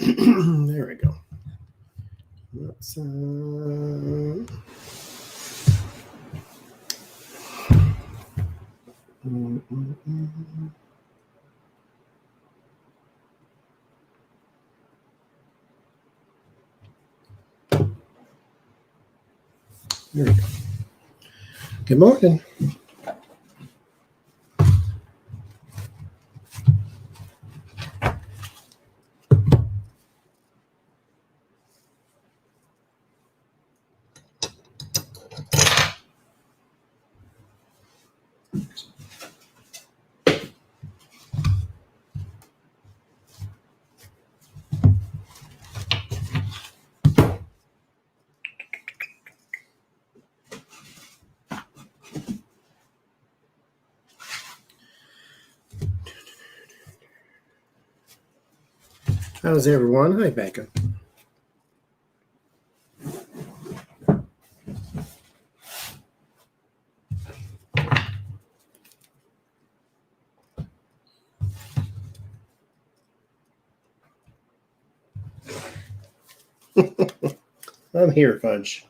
There we go. Let's, There we go. Good morning. How's everyone? Hi, Becca. I'm here, Fudge.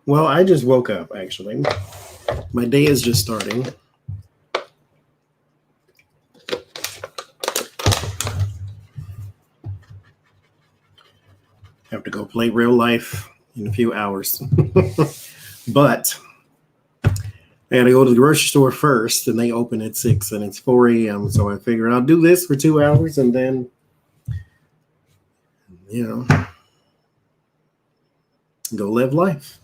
Well, I just woke up, actually. My day is just starting. Have to go play real life in a few hours. But I got to go to the grocery store first, and they open at 6, and it's 4 a.m. So I figured I'll do this for 2 hours, and then, go live life.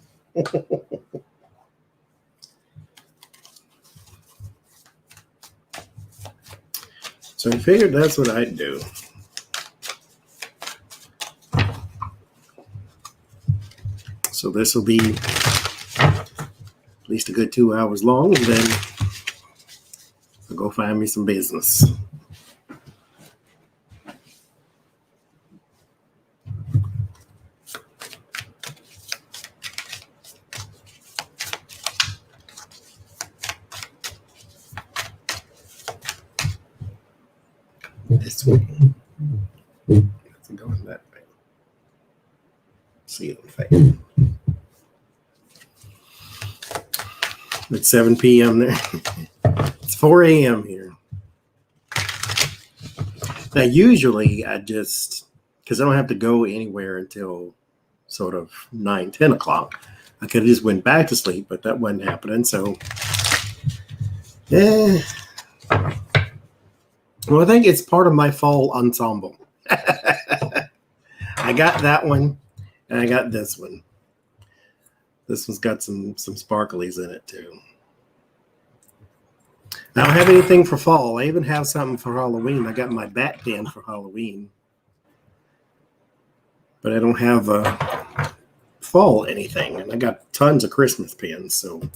So I figured that's what I'd do. So this will be at least a good 2 hours long, and then I'll go find me some business. This way. It's going that way. See it fade. It's 7 p.m. there. It's 4 a.m. here. Now, usually I just, because I don't have to go anywhere until sort of 9, 10 o'clock. I could have just went back to sleep, but that wasn't happening. So, yeah. Well, I think it's part of my fall ensemble. I got that one, and I got this one. This one's got some sparklies in it, too. I don't have anything for fall. I even have something for Halloween. I got my bat pin for Halloween. But I don't have fall anything. And I got tons of Christmas pins, so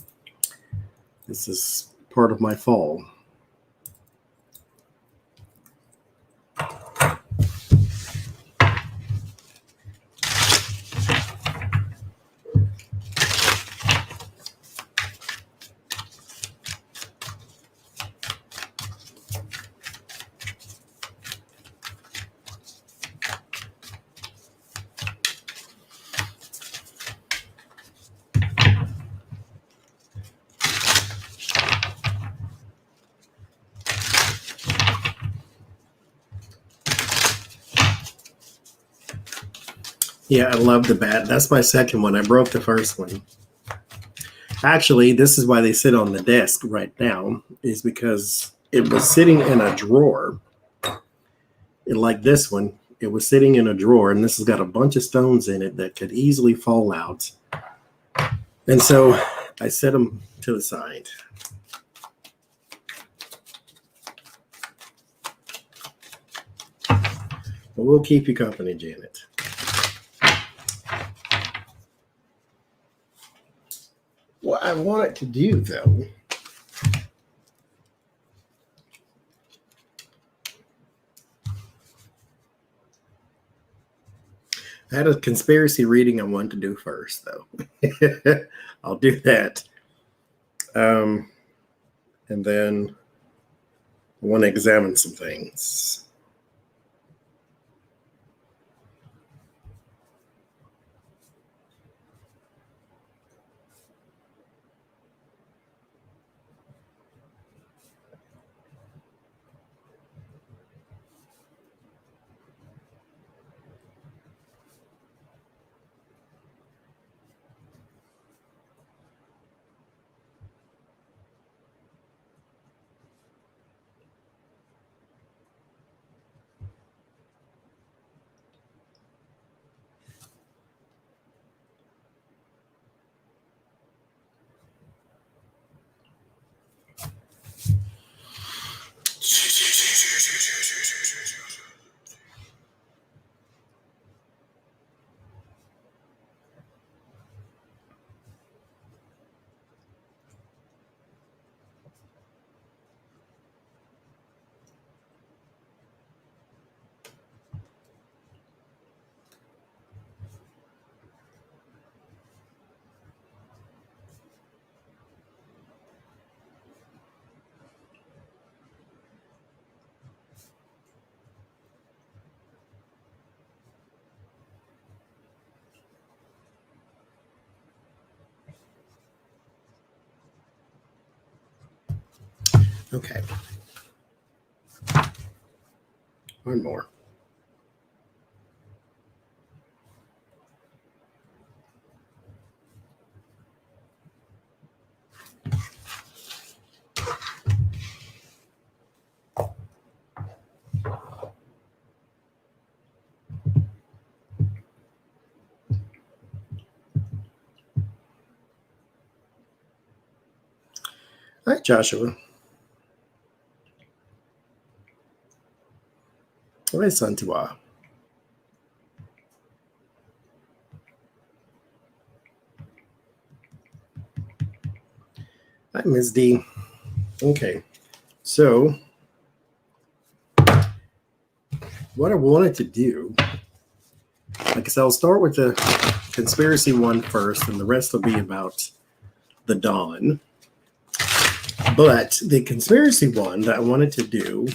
this is part of my fall. Yeah, I love the bat. That's my second one. I broke the first one. Actually, this is why they sit on the desk right now, is because it was sitting in a drawer. And like this one, it was sitting in a drawer, and this has got a bunch of stones in it that could easily fall out. And so I set them to the side. But we'll keep you company, Janet. What I want it to do, though, I had a conspiracy reading I wanted to do first, though. I'll do that. And then I want to examine some things. Okay. One more. Hi, Joshua. Hi, Santua. Hi, Ms. D. Okay, so what I wanted to do, like I said, I'll start with the conspiracy one first, and the rest will be about the dawn. But the conspiracy one that I wanted to do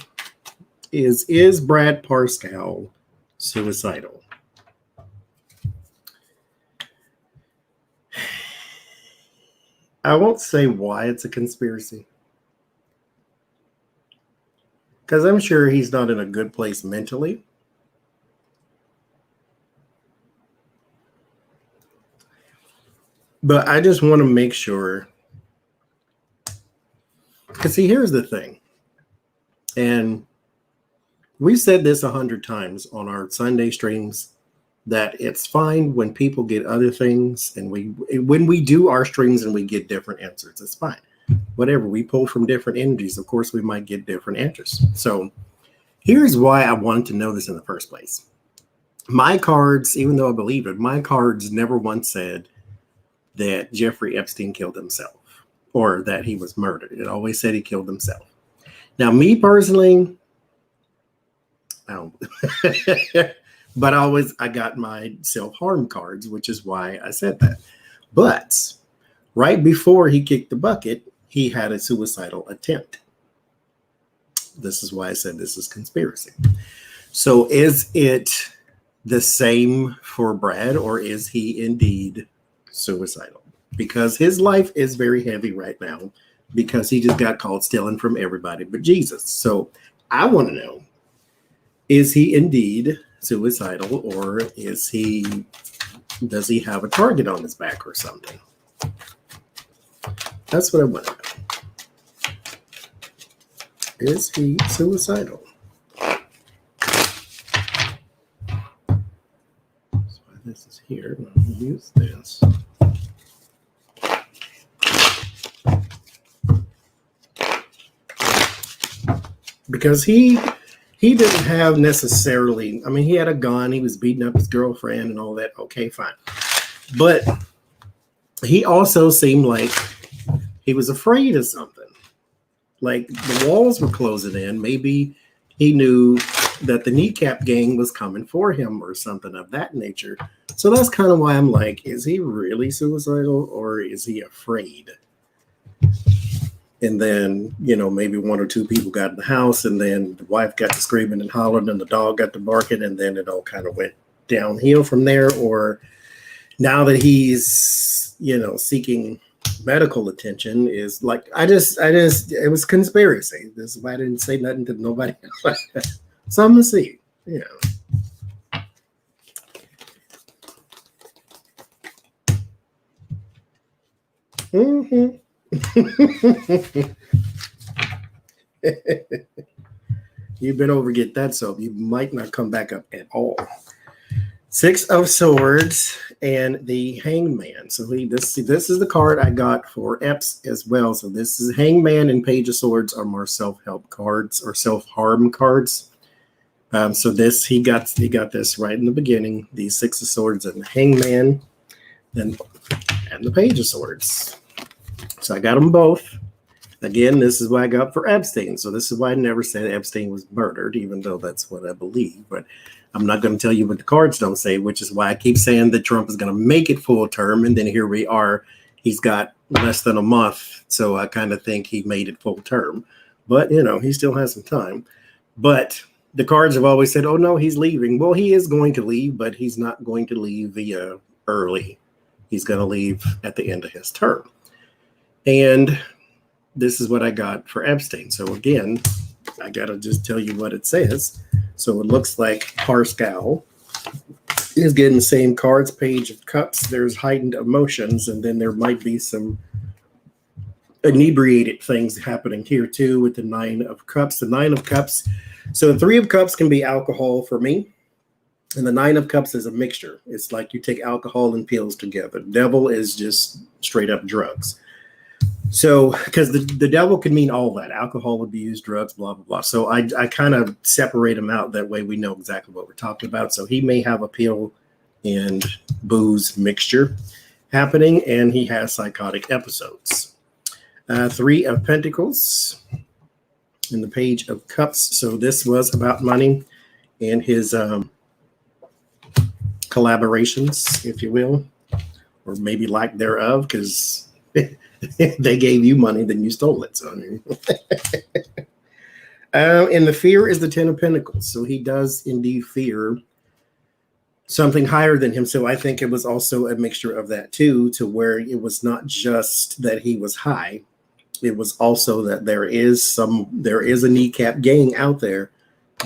is Brad Parscale suicidal? I won't say why it's a conspiracy, because I'm sure he's not in a good place mentally. But I just want to make sure, because see, here's the thing, and we've said this 100 times on our Sunday streams, that it's fine when people get other things, and when we do our streams and we get different answers, it's fine. Whatever, we pull from different energies, of course we might get different answers. So here's why I wanted to know this in the first place. My cards, even though I believe it, my cards never once said that Jeffrey Epstein killed himself or that he was murdered. It always said he killed himself. Now, me personally, I don't. But I got my self-harm cards, which is why I said that. But right before he kicked the bucket, he had a suicidal attempt. This is why I said this is conspiracy. So is it the same for Brad, or is he indeed suicidal? Because his life is very heavy right now, because he just got caught stealing from everybody but Jesus. So I want to know, is he indeed suicidal, or does he have a target on his back or something? That's what I want to know. Is he suicidal? That's why this is here. I'll use this. Because he he didn't have necessarily, I mean, he had a gun, he was beating up his girlfriend and all that. Okay, fine. But he also seemed like he was afraid of something. Like the walls were closing in. Maybe he knew that the kneecap gang was coming for him or something of that nature. So that's kind of why I'm like, is he really suicidal or is he afraid? And then, you know, maybe one or two people got in the house and then the wife got to screaming and hollering and the dog got to barking and then it all kind of went downhill from there. Or now that he's, you know, seeking medical attention is like, it was conspiracy. This is why I didn't say nothing to nobody else. So I'm going to see, you know. Mm-hmm. You better over get that soap. You might not come back up at all. 6 of Swords and the Hangman. So this is the card I got for Epps as well. So this is Hangman and Page of Swords are more self-help cards or self-harm cards. So this he got this right in the beginning. The 6 of Swords and the Hangman, and the Page of Swords. So I got them both. Again, this is what I got for Epstein. So this is why I never said Epstein was murdered, even though that's what I believe. But I'm not going to tell you what the cards don't say, which is why I keep saying that Trump is going to make it full term. And then here we are. He's got less than a month. So I kind of think he made it full term. But, you know, he still has some time. But the cards have always said, oh, no, he's leaving. Well, he is going to leave, but he's not going to leave early. He's going to leave at the end of his term. And this is what I got for Epstein. So again, I got to just tell you what it says. So it looks like Parscale is getting the same cards, Page of Cups. There's heightened emotions, and then there might be some inebriated things happening here too with the 9 of Cups. The 9 of Cups. So the 3 of Cups can be alcohol for me. And the 9 of Cups is a mixture. It's like you take alcohol and pills together. The devil is just straight up drugs. So, because the devil could mean all that, alcohol abuse, drugs, blah, blah, blah. So I kind of separate them out. That way we know exactly what we're talking about. So he may have a pill and booze mixture happening, and he has psychotic episodes. 3 of Pentacles and the Page of Cups. So this was about money and his collaborations, if you will, or maybe lack thereof, because they gave you money, then you stole it. So, and the fear is the 10 of Pentacles. So he does indeed fear something higher than him. So I think it was also a mixture of that too, to where it was not just that he was high. It was also that there is a kneecap gang out there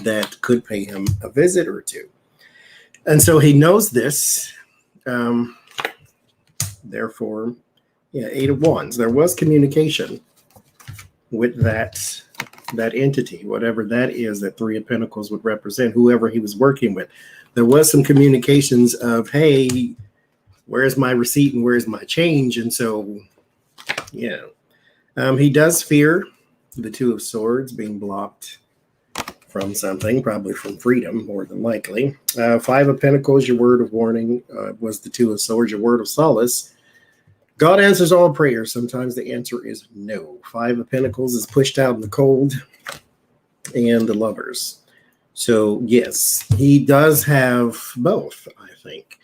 that could pay him a visit or two. And so he knows this. Therefore, yeah, 8 of Wands. There was communication with that entity, whatever that is, that 3 of Pentacles would represent, whoever he was working with. There was some communications of, hey, where's my receipt and where's my change? And so, yeah, he does fear the 2 of Swords being blocked from something, probably from freedom, more than likely. 5 of Pentacles, your word of warning, was the 2 of Swords, your word of solace. God answers all prayers. Sometimes the answer is no. 5 of Pentacles is pushed out in the cold, and the Lovers. So, yes, he does have both, I think,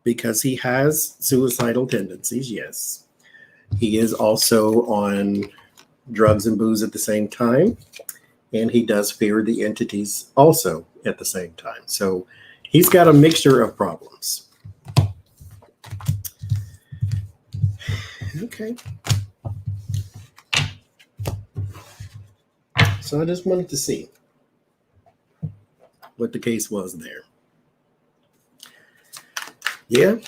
because he has suicidal tendencies, yes. He is also on drugs and booze at the same time, and he does fear the entities also at the same time. So he's got a mixture of problems. Okay. So I just wanted to see what the case was there. Yeah.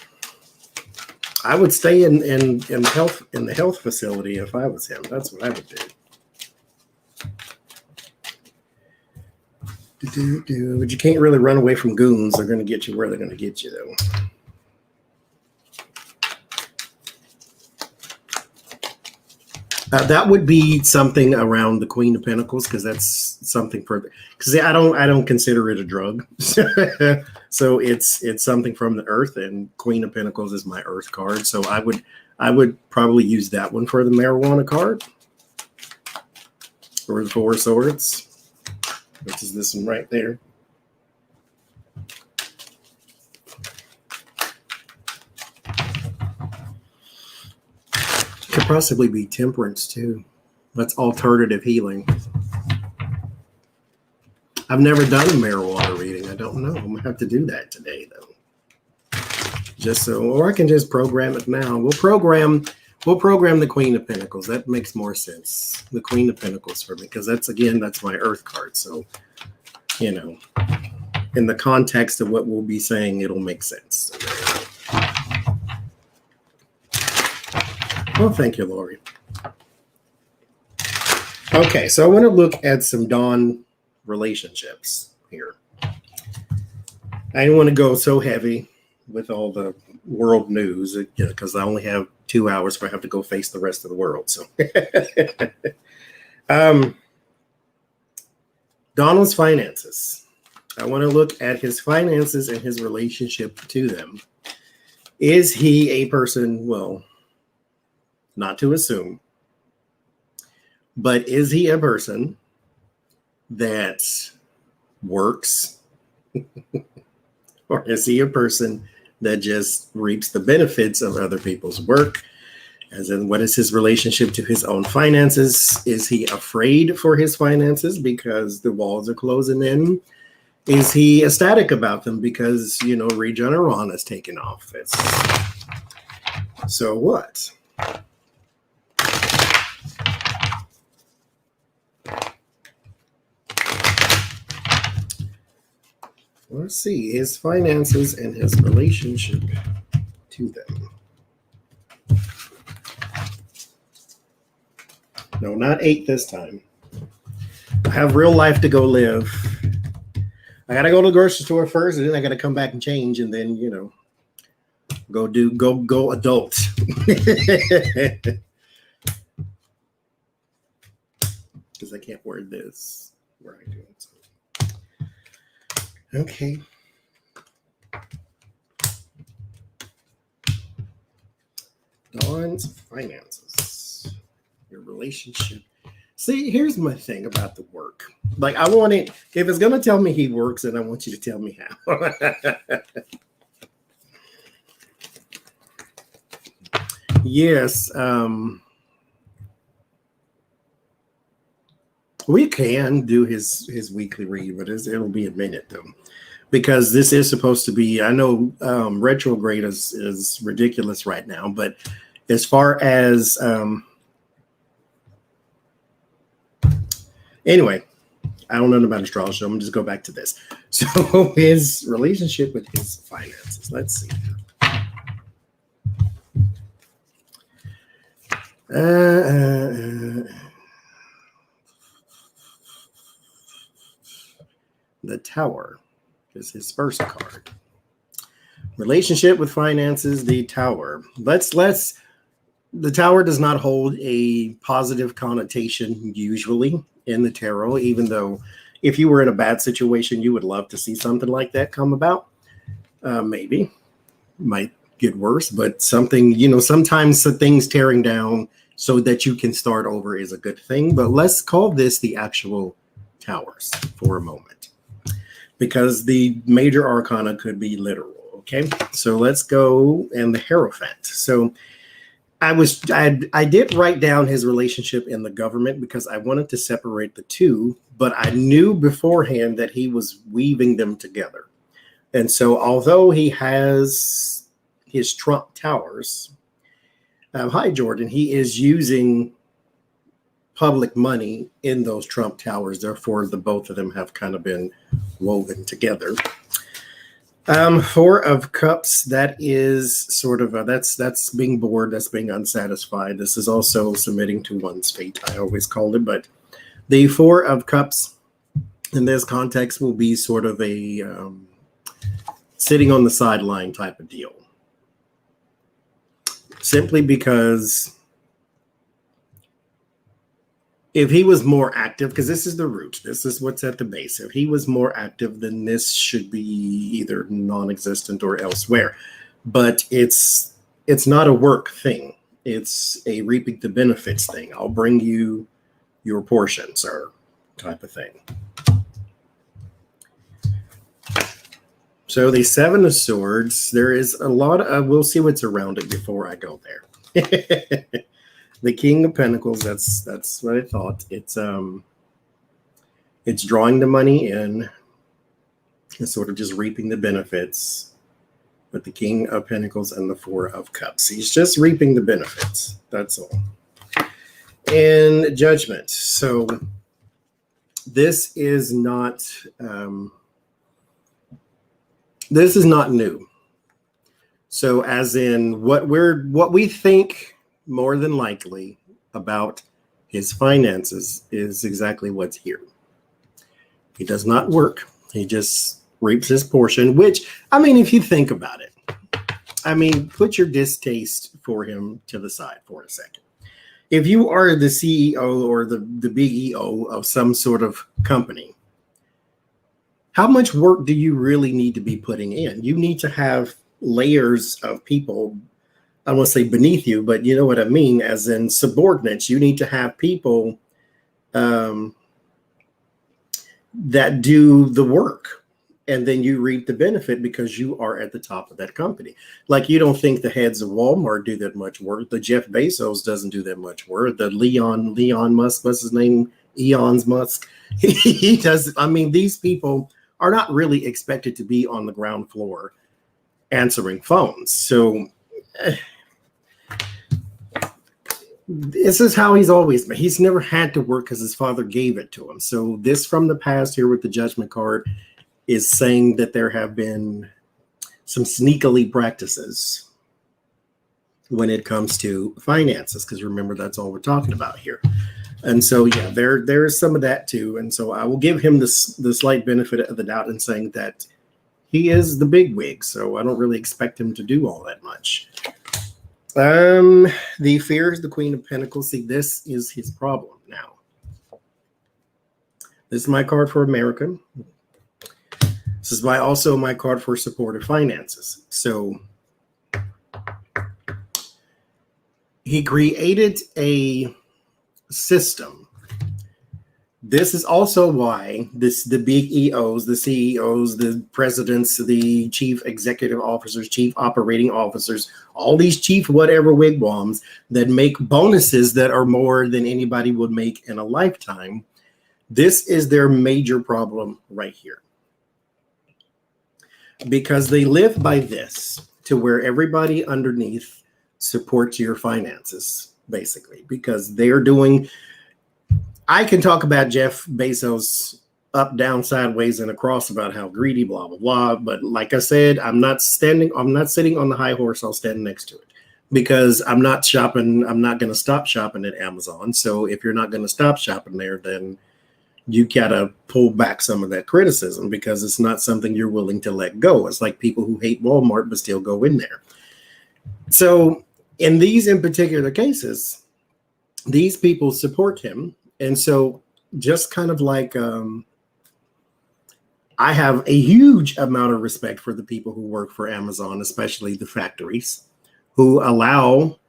I would stay in the health facility if I was him. That's what I would do. But you can't really run away from goons. They're going to get you where they're going to get you, though. That would be something around the Queen of Pentacles, because that's something further. Because I don't consider it a drug, so it's something from the Earth, and Queen of Pentacles is my Earth card. So I would probably use that one for the marijuana card, or the Four of Swords, which is this one right there. Could possibly be Temperance too. That's alternative healing. I've never done a marijuana reading. I don't know. I'm gonna have to do that today, though. Just so, or I can just program it now. We'll program the Queen of Pentacles. That makes more sense. The Queen of Pentacles for me, because that's my Earth card. So, in the context of what we'll be saying, it'll make sense. Well, thank you, Lori. Okay, so I want to look at some Dawn relationships here. I don't want to go so heavy with all the world news, because I only have 2 hours before I have to go face the rest of the world. So, Donald's finances. I want to look at his finances and his relationship to them. Is he a person, well, not to assume, but is he a person that works? Or is he a person that just reaps the benefits of other people's work? As in, what is his relationship to his own finances? Is he afraid for his finances because the walls are closing in? Is he ecstatic about them because, Regeneron is taking off? So what? Let's see his finances and his relationship to them. No, not 8 this time. I have real life to go live. I gotta go to the grocery store first, and then I gotta come back and change, and then go adult. Because I can't wear this where I do it. So. Okay. Dawn's finances. Your relationship. See, here's my thing about the work. Like, I want it, if it's going to tell me he works, then I want you to tell me how. Yes. We can do his weekly read, but it'll be a minute, though. Because this is supposed to be, I know retrograde is ridiculous right now, but as far as, anyway, I don't know about astrology, so I'm going to just go back to this. So his relationship with his finances, let's see. The Tower is his first card. Relationship with finances, the Tower. The Tower does not hold a positive connotation usually in the tarot, even though if you were in a bad situation, you would love to see something like that come about. Maybe. Might get worse, but something, sometimes things tearing down so that you can start over is a good thing. But let's call this the actual Towers for a moment, because the major arcana could be literal. Okay, so let's go and the Hierophant. So I did write down his relationship in the government because I wanted to separate the two, but I knew beforehand that he was weaving them together. And so although he has his Trump towers, hi Jordan, he is using public money in those Trump towers. Therefore, the both of them have kind of been woven together. Four of Cups, that is sort of that's being bored, that's being unsatisfied. This is also submitting to one's fate, I always called it. But the Four of Cups in this context will be sort of a sitting on the sideline type of deal. Simply because if he was more active, because this is the root, this is what's at the base. If he was more active, then this should be either non-existent or elsewhere. But it's not a work thing. It's a reaping the benefits thing. I'll bring you your portion, sir, type of thing. So the Seven of Swords, there is a lot of, we'll see what's around it before I go there. The King of Pentacles, that's what I thought. It's drawing the money in and sort of just reaping the benefits with the King of Pentacles and the Four of Cups. He's just reaping the benefits. That's all. And Judgment. So this is not new. So as in what we think more than likely about his finances is exactly what's here. He does not work. He just reaps his portion, which, I mean, if you think about it, I mean, put your distaste for him to the side for a second. If you are the CEO or the big EO of some sort of company, how much work do you really need to be putting in? You need to have layers of people, I don't want to say beneath you, but you know what I mean, as in subordinates. You need to have people that do the work, and then you reap the benefit because you are at the top of that company. Like, you don't think the heads of Walmart do that much work. The Jeff Bezos doesn't do that much work. The Elon Musk, what's his name? Elon Musk. He does. I mean, these people are not really expected to be on the ground floor answering phones. So this is how he's always been. He's never had to work because his father gave it to him. So this from the past here with the Judgment card is saying that there have been some sneakily practices when it comes to finances, because remember, that's all we're talking about here. And so, yeah, there's some of that too. And so I will give him the slight benefit of the doubt in saying that he is the big wig. So I don't really expect him to do all that much. The Fear is the Queen of Pentacles. See, this is his problem now. This is my card for America. This is also my card for supportive finances. So he created a system. This is also why the big EOs, the CEOs, the presidents, the chief executive officers, chief operating officers, all these chief whatever wigwams that make bonuses that are more than anybody would make in a lifetime. This is their major problem right here. Because they live by this, to where everybody underneath supports your finances, basically, because they're doing. I can talk about Jeff Bezos up, down, sideways, and across about how greedy, blah, blah, blah. But like I said, I'm not sitting on the high horse. I'll stand next to it, because I'm not shopping. I'm not going to stop shopping at Amazon. So if you're not going to stop shopping there, then you got to pull back some of that criticism, because it's not something you're willing to let go. It's like people who hate Walmart but still go in there. So in particular cases, these people support him. And so just kind of like I have a huge amount of respect for the people who work for Amazon, especially the factories, who allow,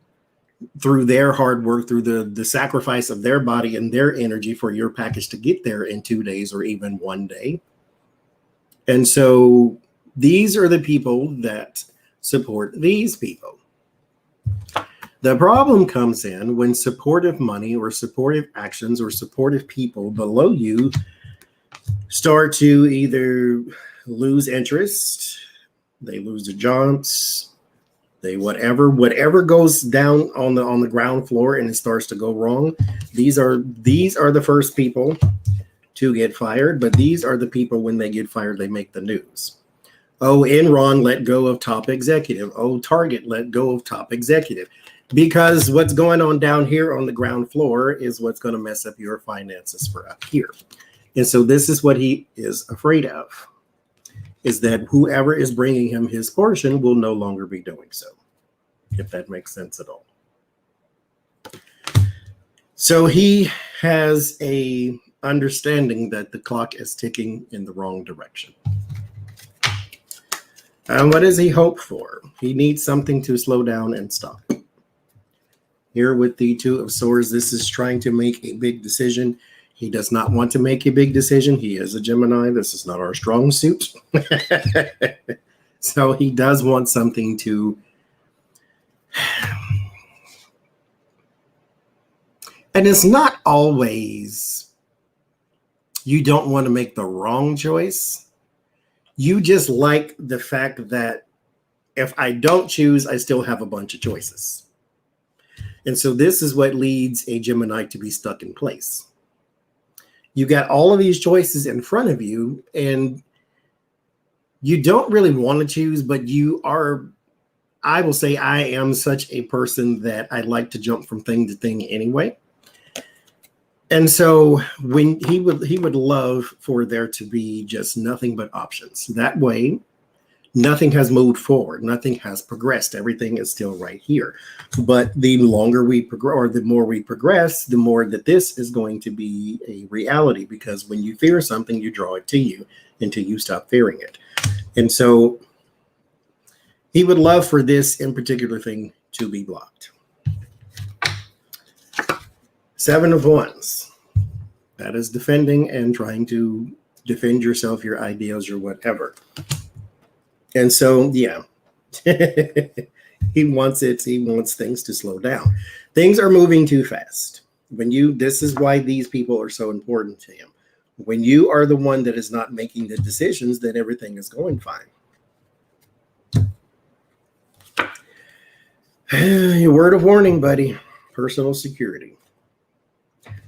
through their hard work, through the sacrifice of their body and their energy, for your package to get there in 2 days or even 1 day. And so these are the people that support these people. The problem comes in when supportive money or supportive actions or supportive people below you start to either lose interest, they lose their jobs, they whatever goes down on the ground floor and it starts to go wrong. These are the first people to get fired, but these are the people, when they get fired, they make the news. Oh, Enron let go of top executive. Oh, Target let go of top executive. Because what's going on down here on the ground floor is what's going to mess up your finances for up here. And so this is what he is afraid of, is that whoever is bringing him his portion will no longer be doing so, if that makes sense at all. So he has a understanding that the clock is ticking in the wrong direction. And what does he hope for? He needs something to slow down and stop. Here with the Two of Swords, this is trying to make a big decision. He does not want to make a big decision. He is a Gemini. This is not our strong suit. So he does want something to... And it's not always you don't want to make the wrong choice. You just like the fact that if I don't choose, I still have a bunch of choices. And so this is what leads a Gemini to be stuck in place. You got all of these choices in front of you, and you don't really want to choose, but you are, I will say I am such a person that I like to jump from thing to thing anyway. And so when he would love for there to be just nothing but options. That way, nothing has moved forward. Nothing has progressed. Everything is still right here. But the longer we progress, or the more we progress, the more that this is going to be a reality, because when you fear something, you draw it to you until you stop fearing it. And so he would love for this in particular thing to be blocked. Seven of Wands. That is defending and trying to defend yourself, your ideals, your whatever. And so, yeah, he wants it. He wants things to slow down. Things are moving too fast. This is why these people are so important to him. When you are the one that is not making the decisions, then everything is going fine. Your word of warning, buddy. Personal security.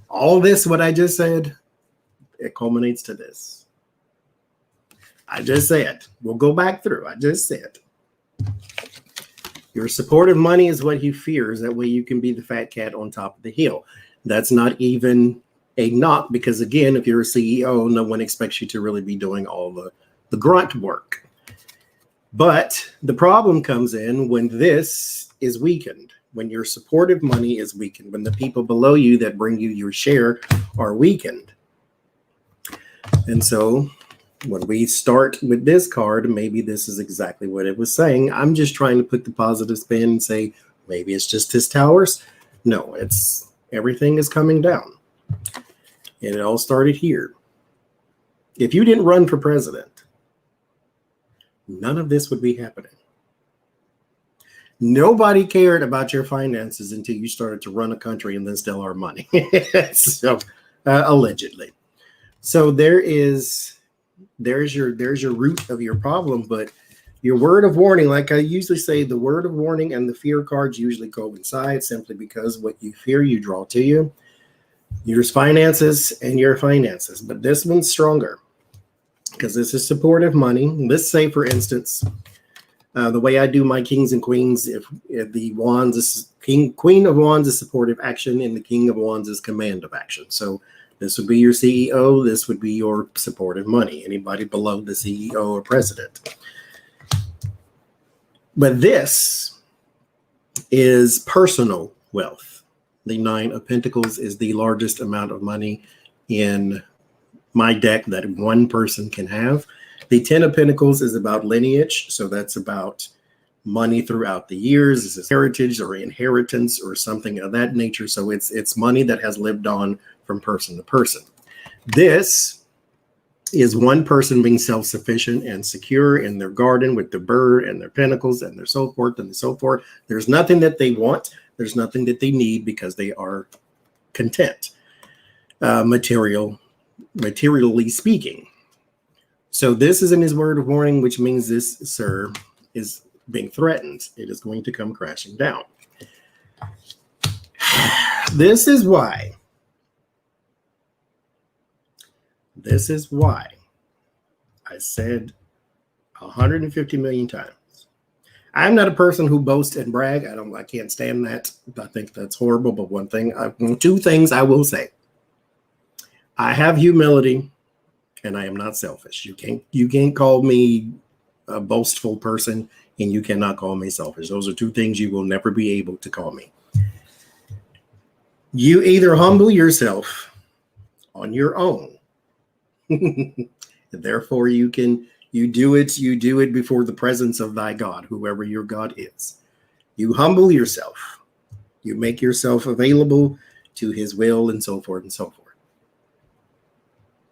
All this, what I just said, it culminates to this. I just said, we'll go back through. I just said, your supportive money is what he fears. That way you can be the fat cat on top of the hill. That's not even a knock, because again, if you're a CEO, no one expects you to really be doing all the grunt work. But the problem comes in when this is weakened. When your supportive money is weakened, when the people below you that bring you your share are weakened. And so when we start with this card, maybe this is exactly what it was saying. I'm just trying to put the positive spin and say, maybe it's just his towers. No, it's everything is coming down. And it all started here. If you didn't run for president, none of this would be happening. Nobody cared about your finances until you started to run a country and then steal our money. So, allegedly. So there's your root of your problem. But your word of warning, like I usually say, the word of warning and the fear cards usually coincide, simply because what you fear, you draw to you. Yours finances and your finances. But this one's stronger because this is supportive money. Let's say, for instance, the way I do my kings and queens, if the wands is queen of wands is supportive action, and the king of wands is command of action. So this would be your CEO. This would be your supportive money. Anybody below the CEO or president. But this is personal wealth. The Nine of Pentacles is the largest amount of money in my deck that one person can have. The Ten of Pentacles is about lineage, so that's about money throughout the years. This is heritage or inheritance or something of that nature. So it's money that has lived on from person to person. This is one person being self-sufficient and secure in their garden with the bird and their pentacles and their so forth and so forth. There's nothing that they want. There's nothing that they need because they are content, materially speaking. So this is in his word of warning, which means this, sir, is being threatened. It is going to come crashing down. This is why I said 150 million times. I'm not a person who boasts and brag. I can't stand that. I think that's horrible. But two things I will say. I have humility. And I am not selfish. You can't call me a boastful person, and you cannot call me selfish. Those are two things you will never be able to call me. You either humble yourself on your own. Therefore, you do it before the presence of thy God, whoever your God is. You humble yourself. You make yourself available to his will and so forth and so forth.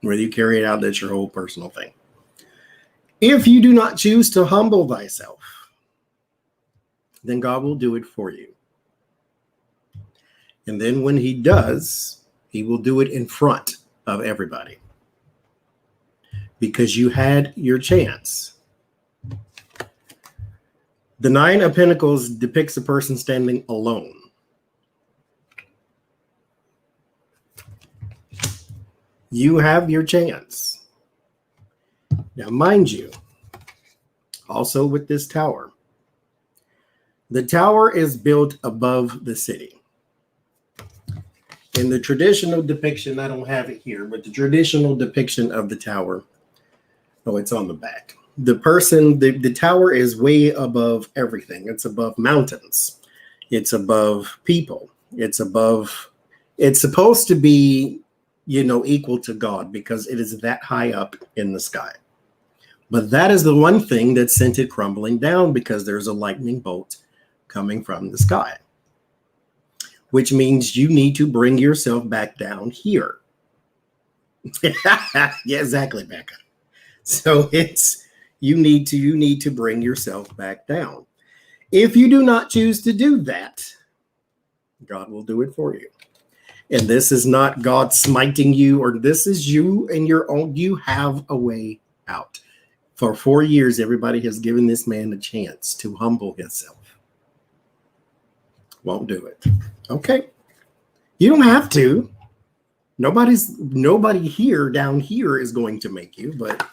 Whether you carry it out, that's your whole personal thing. If you do not choose to humble thyself, then God will do it for you. And then when he does, he will do it in front of everybody. Because you had your chance. The Nine of Pentacles depicts a person standing alone. You have your chance. Now, mind you, also with this tower, the tower is built above the city. In the traditional depiction, I don't have it here, but the traditional depiction of the tower, oh, it's on the back. The tower is way above everything. It's above mountains. It's above people. It's supposed to be, equal to God because it is that high up in the sky. But that is the one thing that sent it crumbling down, because there's a lightning bolt coming from the sky, which means you need to bring yourself back down here. Yeah, exactly, Becca. So you need to bring yourself back down. If you do not choose to do that, God will do it for you. And this is not God smiting you, or this is you and your own. You have a way out. For 4 years, everybody has given this man a chance to humble himself. Won't do it. Okay. You don't have to. Nobody here down here is going to make you, but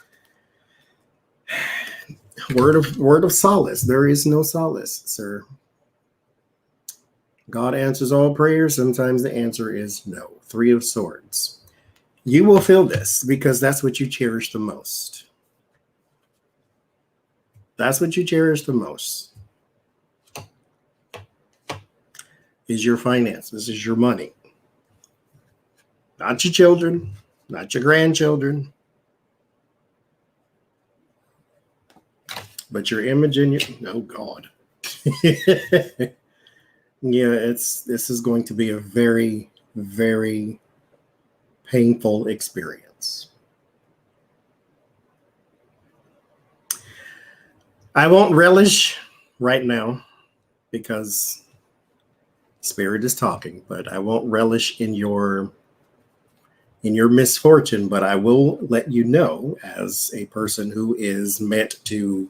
word of solace. There is no solace, sir. God answers all prayers. Sometimes the answer is no. 3 of Swords. You will feel this because that's what you cherish the most. That's what you cherish the most. Is your finances, is your money. Not your children, not your grandchildren, but your image in your, oh God. Yeah, this is going to be a very, very painful experience. I won't relish right now because Spirit is talking, but I won't relish in your misfortune, but I will let you know, as a person who is meant to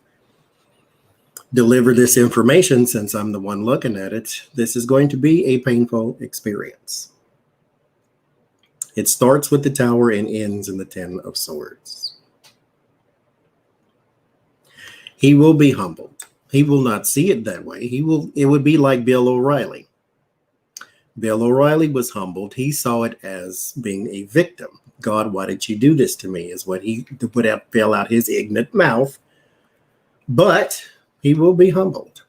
deliver this information, since I'm the one looking at it, this is going to be a painful experience. It starts with the Tower and ends in the 10 of Swords. He will be humbled. He will not see it that way. It would be like Bill O'Reilly. Bill O'Reilly was humbled. He saw it as being a victim. God, why did you do this to me? Is what he fell out his ignorant mouth. But he will be humbled.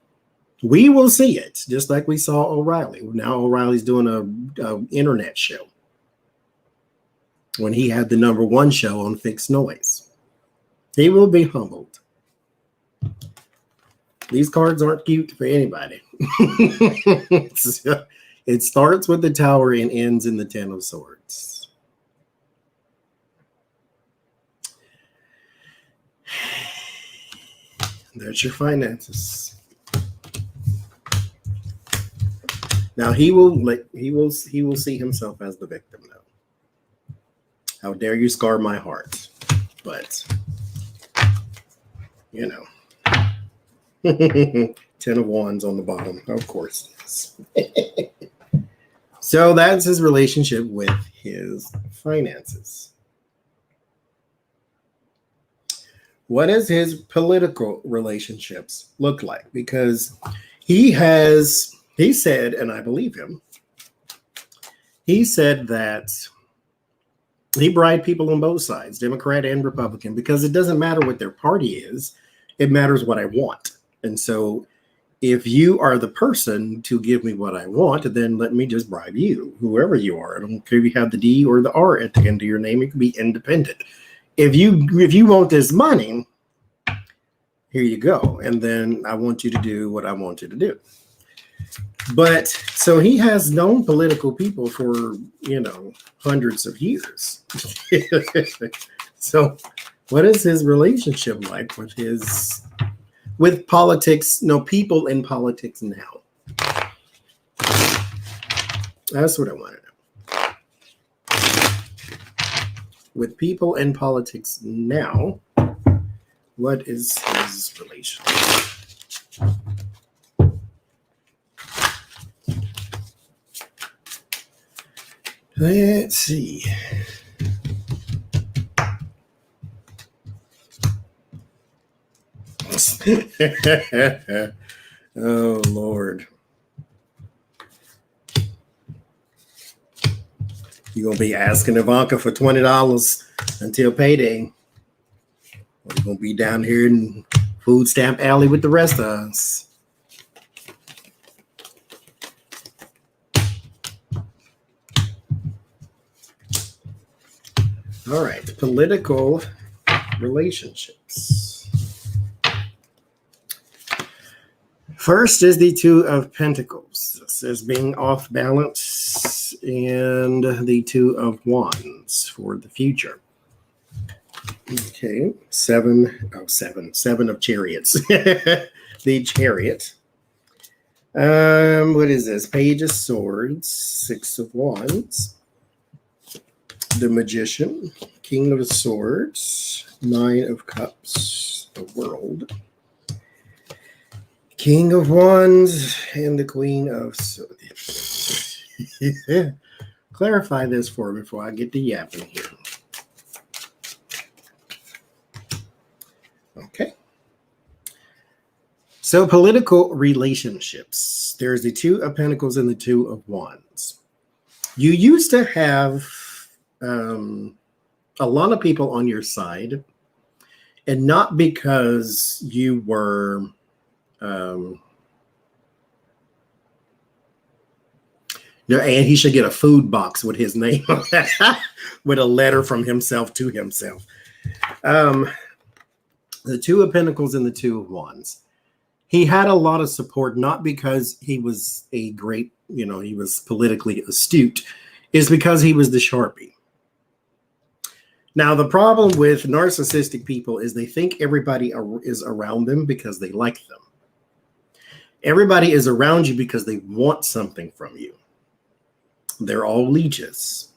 We will see it, just like we saw O'Reilly. Now O'Reilly's doing a internet show when he had the #1 show on Fixed Noise. He will be humbled. These cards aren't cute for anybody. So, it starts with the Tower and ends in the 10 of Swords. There's your finances. Now he will see himself as the victim now. How dare you scar my heart? But 10 of Wands on the bottom, of course. So that's his relationship with his finances. What does his political relationships look like? Because he said, and I believe him, he said that he bribed people on both sides, Democrat and Republican, because it doesn't matter what their party is. It matters what I want. And so If you are the person to give me what I want, then let me just bribe you, whoever you are. I don't care if you have the D or the R at the end of your name. It can be independent. If you want this money, here you go. And then I want you to do what I want you to do. But so he has known political people for, hundreds of years. So what is his relationship like with politics? No, people in politics now. That's what I want to know. With people in politics now, what is his relationship? Let's see. Oh, Lord. You're going to be asking Ivanka for $20 until payday. Or you're going to be down here in Food Stamp Alley with the rest of us. All right, political relationships. First is the Two of Pentacles. This is being off balance, and the Two of Wands for the future. Okay, seven of Chariots. The Chariot. What is this? Page of Swords, Six of Wands. The Magician, King of Swords, Nine of Cups, the World, King of Wands, and the Queen of Swords. Clarify this for me before I get to yapping here. Okay. So political relationships. There's the Two of Pentacles and the Two of Wands. You used to have a lot of people on your side, and not because you were and he should get a food box with his name on that, with a letter from himself to himself. The Two of Pentacles and the Two of Wands. He had a lot of support, not because he was a great, he was politically astute, is because he was the Sharpie. Now, the problem with narcissistic people is they think everybody is around them because they like them. Everybody is around you because they want something from you. They're all leeches.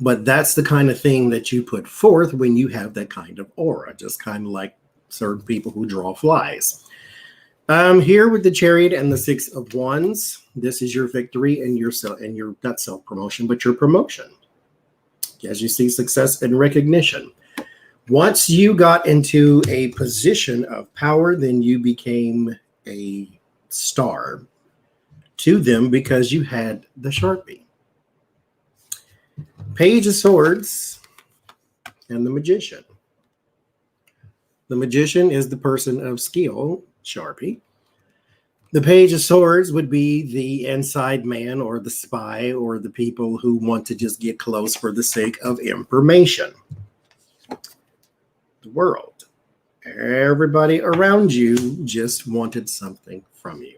But that's the kind of thing that you put forth when you have that kind of aura, just kind of like certain people who draw flies. Here with the Chariot and the Six of Wands, this is your victory and your not self-promotion, but your promotion. As you see, success and recognition. Once you got into a position of power, then you became a star to them because you had the Sharpie. Page of Swords and the Magician. The Magician is the person of skill, Sharpie. The Page of Swords would be the inside man or the spy or the people who want to just get close for the sake of information. The World. Everybody around you just wanted something from you.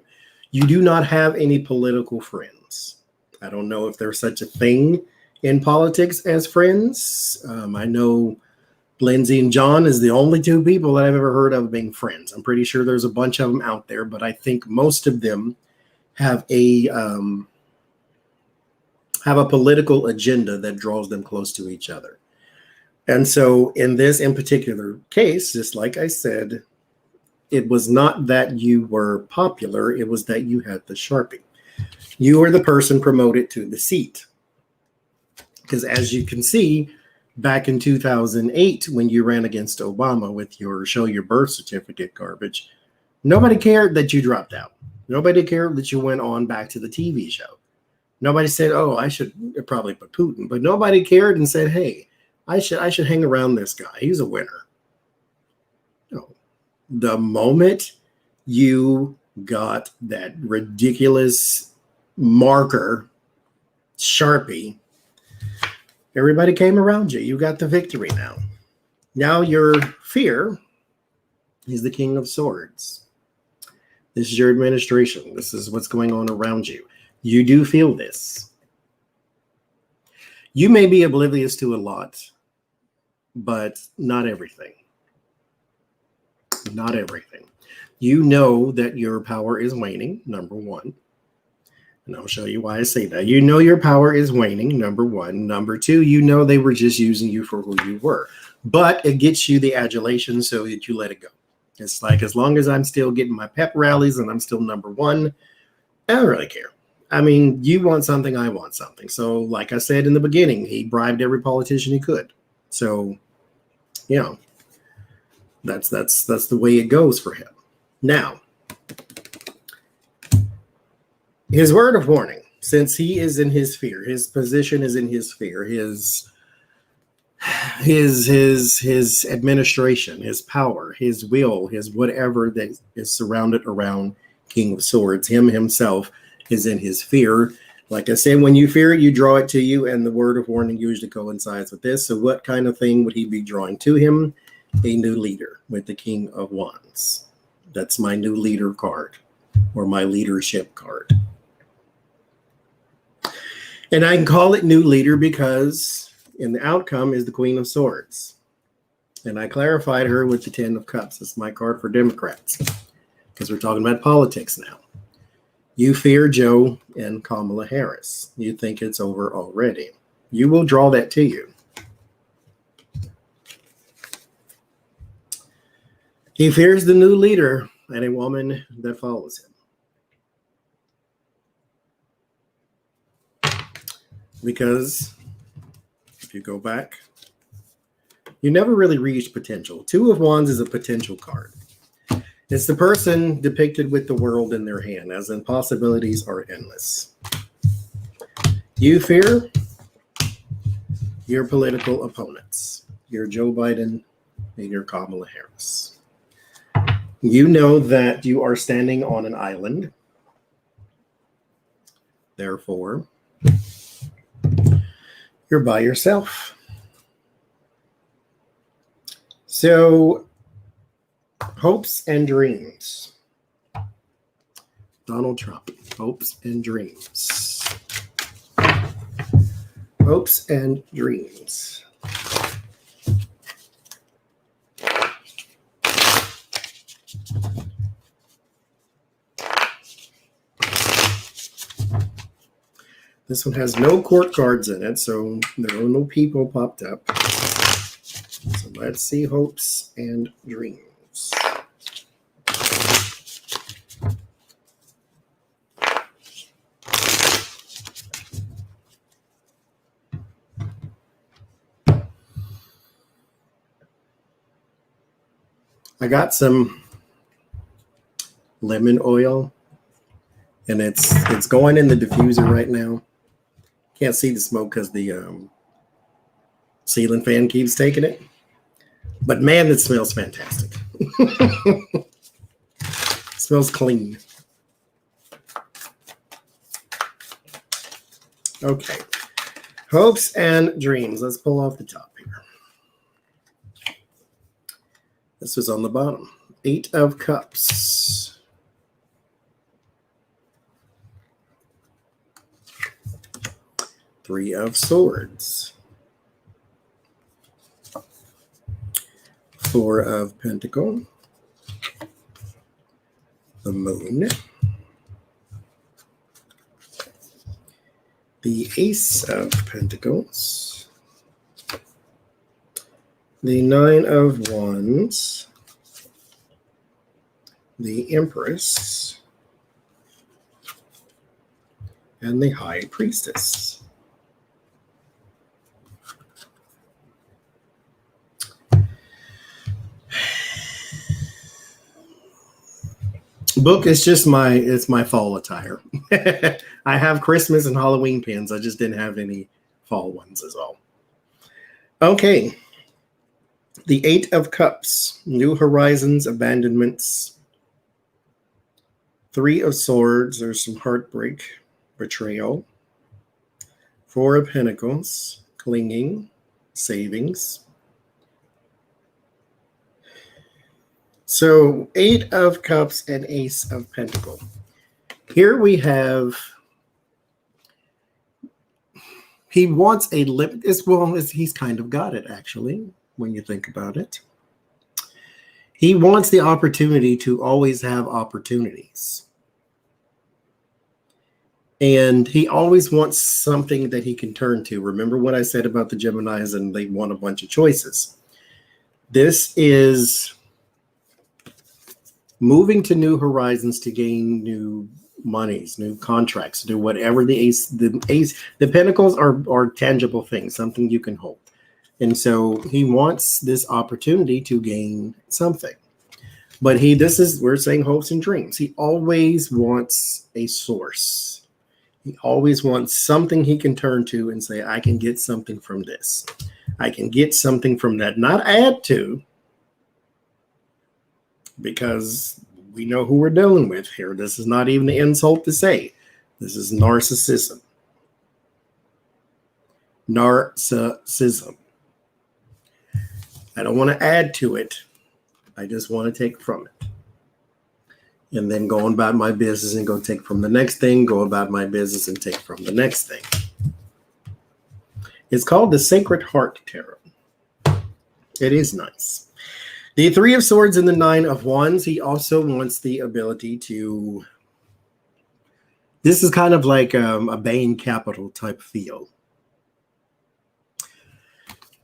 You do not have any political friends. I don't know if there's such a thing in politics as friends. I know Lindsay and John is the only two people that I've ever heard of being friends. I'm pretty sure there's a bunch of them out there, but I think most of them have a political agenda that draws them close to each other. And so in this in particular case, just like I said, it was not that you were popular, it was that you had the Sharpie. You were the person promoted to the seat. Because as you can see, back in 2008, when you ran against Obama with your show your birth certificate garbage, nobody cared that you dropped out. Nobody cared that you went on back to the TV show. Nobody said, oh, I should probably put Putin. But nobody cared and said, hey, I should hang around this guy. He's a winner. No. The moment you got that ridiculous marker, Sharpie, everybody came around you. You got the victory now. Now your fear is the King of Swords. This is your administration. This is what's going on around you. You do feel this. You may be oblivious to a lot, but not everything. Not everything. You know that your power is waning, number one. And I'll show you why I say that. You know your power is waning, number one. Number two, you know they were just using you for who you were. But it gets you the adulation so that you let it go. It's like, as long as I'm still getting my pep rallies and I'm still number one, I don't really care. I mean, you want something, I want something. So like I said in the beginning, he bribed every politician he could. So, you know, that's the way it goes for him. Now, his word of warning, since he is in his sphere, his position is in his sphere, his administration, his power, his will, his whatever that is surrounded around King of Swords, him himself is in his fear. Like I said, when you fear it, you draw it to you, and the word of warning usually coincides with this. So what kind of thing would he be drawing to him? A new leader with the King of Wands. That's my new leader card, or my leadership card. And I can call it new leader because in the outcome is the Queen of Swords. And I clarified her with the 10 of Cups. It's my card for Democrats, because we're talking about politics now. You fear Joe and Kamala Harris. You think it's over already. You will draw that to you. He fears the new leader and a woman that follows him. Because if you go back, you never really reached potential. Two of Wands is a potential card. It's the person depicted with the world in their hand, as in possibilities are endless. You fear your political opponents, your Joe Biden and your Kamala Harris. You know that you are standing on an island. Therefore, you're by yourself. So, hopes and dreams. Donald Trump, hopes and dreams. Hopes and dreams. This one has no court cards in it, so there are no people popped up. So let's see hopes and dreams. I got some lemon oil, and it's going in the diffuser right now. Can't see the smoke because the ceiling fan keeps taking it. But man, it smells fantastic. It smells clean. Okay. Hopes and dreams. Let's pull off the top here. This was on the bottom. 8 of Cups. 3 of Swords. 4 of Pentacles. The Moon. The Ace of Pentacles. The 9 of Wands. The Empress. And the High Priestess. Book is just my fall attire. I have Christmas and Halloween pins. I just didn't have any fall ones is all. Okay. The 8 of Cups. New horizons, abandonments. Three of Swords, there's some heartbreak, betrayal. Four of Pentacles, clinging, savings. So 8 of Cups and Ace of Pentacles. Here we have, he wants a limit, as well as he's kind of got it, actually, when you think about it. He wants the opportunity to always have opportunities. And he always wants something that he can turn to. Remember what I said about the Geminis and they want a bunch of choices. This is moving to new horizons to gain new monies, new contracts, to do whatever the Pentacles are tangible things, something you can hold. And so he wants this opportunity to gain something. But we're saying hopes and dreams. He always wants a source. He always wants something he can turn to and say, I can get something from this. I can get something from that. Not add to, because we know who we're dealing with here. This is not even an insult to say. This is narcissism. Narcissism. I don't want to add to it. I just want to take from it. And then go on about my business and go take from the next thing, go about my business and take from the next thing. It's called the Sacred Heart Tarot. It is nice. The Three of Swords and the Nine of Wands, he also wants the ability to, this is kind of like a Bain Capital type feel.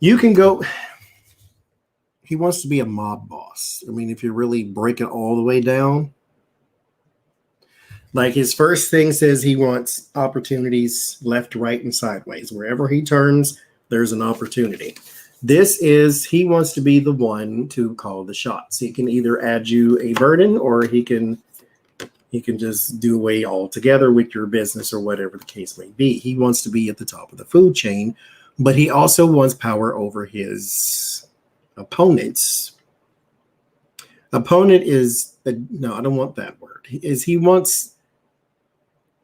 You can go, he wants to be a mob boss. I mean, if you really break it all the way down, like his first thing says he wants opportunities left, right, and sideways. Wherever he turns, there's an opportunity. He wants to be the one to call the shots. He can either add you a burden or he can just do away altogether with your business or whatever the case may be. He wants to be at the top of the food chain, but he also wants power over his opponents. Opponent is, no, I don't want that word. He wants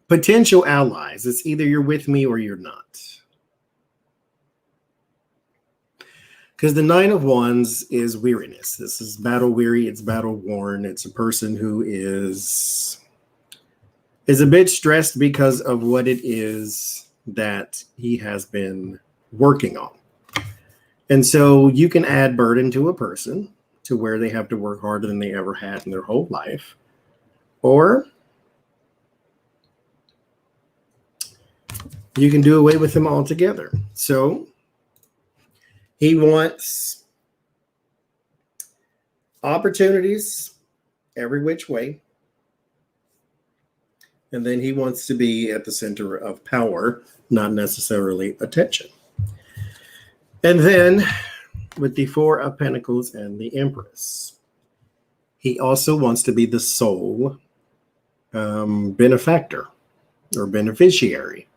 potential allies. It's either you're with me or you're not. Because the Nine of Wands is weariness. This is battle weary. It's battle worn. It's a person who is a bit stressed because of what it is that he has been working on. And so you can add burden to a person to where they have to work harder than they ever had in their whole life. Or you can do away with them altogether. So he wants opportunities every which way. And then he wants to be at the center of power, not necessarily attention. And then with the Four of Pentacles and the Empress, he also wants to be the sole benefactor or beneficiary.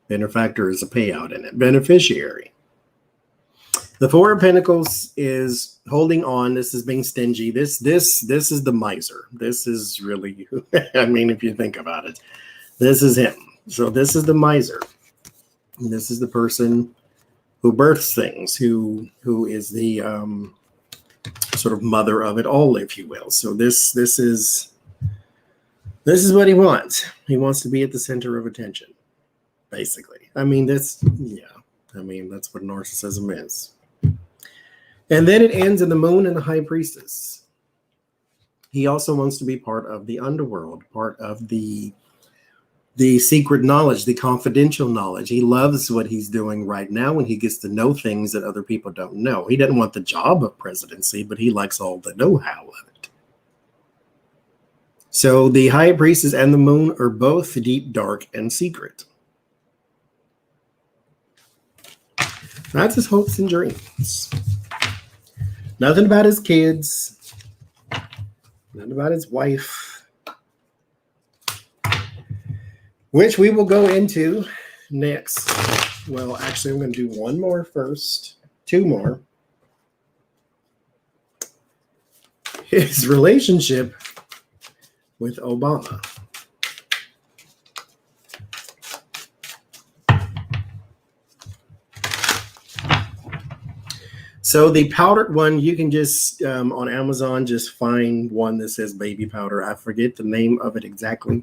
Benefactor is a payout in it. Beneficiary. The Four of Pentacles is holding on. This is being stingy. This is the miser. This is really, I mean, if you think about it, this is him. So this is the miser. And this is the person who births things, who is the sort of mother of it all, if you will. So this is what he wants. He wants to be at the center of attention, basically. I mean, that's what narcissism is. And then it ends in the Moon and the High Priestess. He also wants to be part of the underworld, part of the secret knowledge, the confidential knowledge. He loves what he's doing right now when he gets to know things that other people don't know. He doesn't want the job of presidency, but he likes all the know-how of it. So the High Priestess and the Moon are both deep, dark, and secret. That's his hopes and dreams. Nothing about his kids. Nothing about his wife. Which we will go into next. Well, actually, I'm going to do one more first. Two more. His relationship with Obama. So the powdered one, you can just on Amazon just find one that says baby powder. I forget the name of it exactly,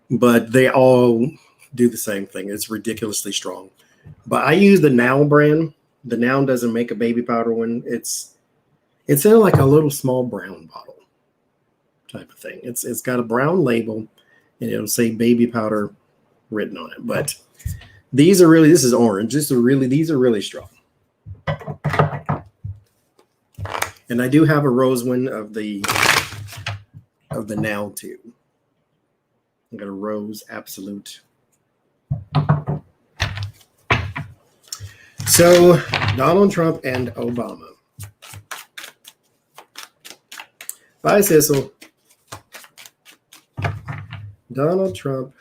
but they all do the same thing. It's ridiculously strong. But I use the Now brand. The Now doesn't make a baby powder one. It's in like a little small brown bottle type of thing. It's got a brown label and it'll say baby powder written on it. But these are really, this is orange. These are really strong. And I do have a rose one of the Now too. I got a rose absolute. So Donald Trump and Obama. Bye, Cecil. Donald Trump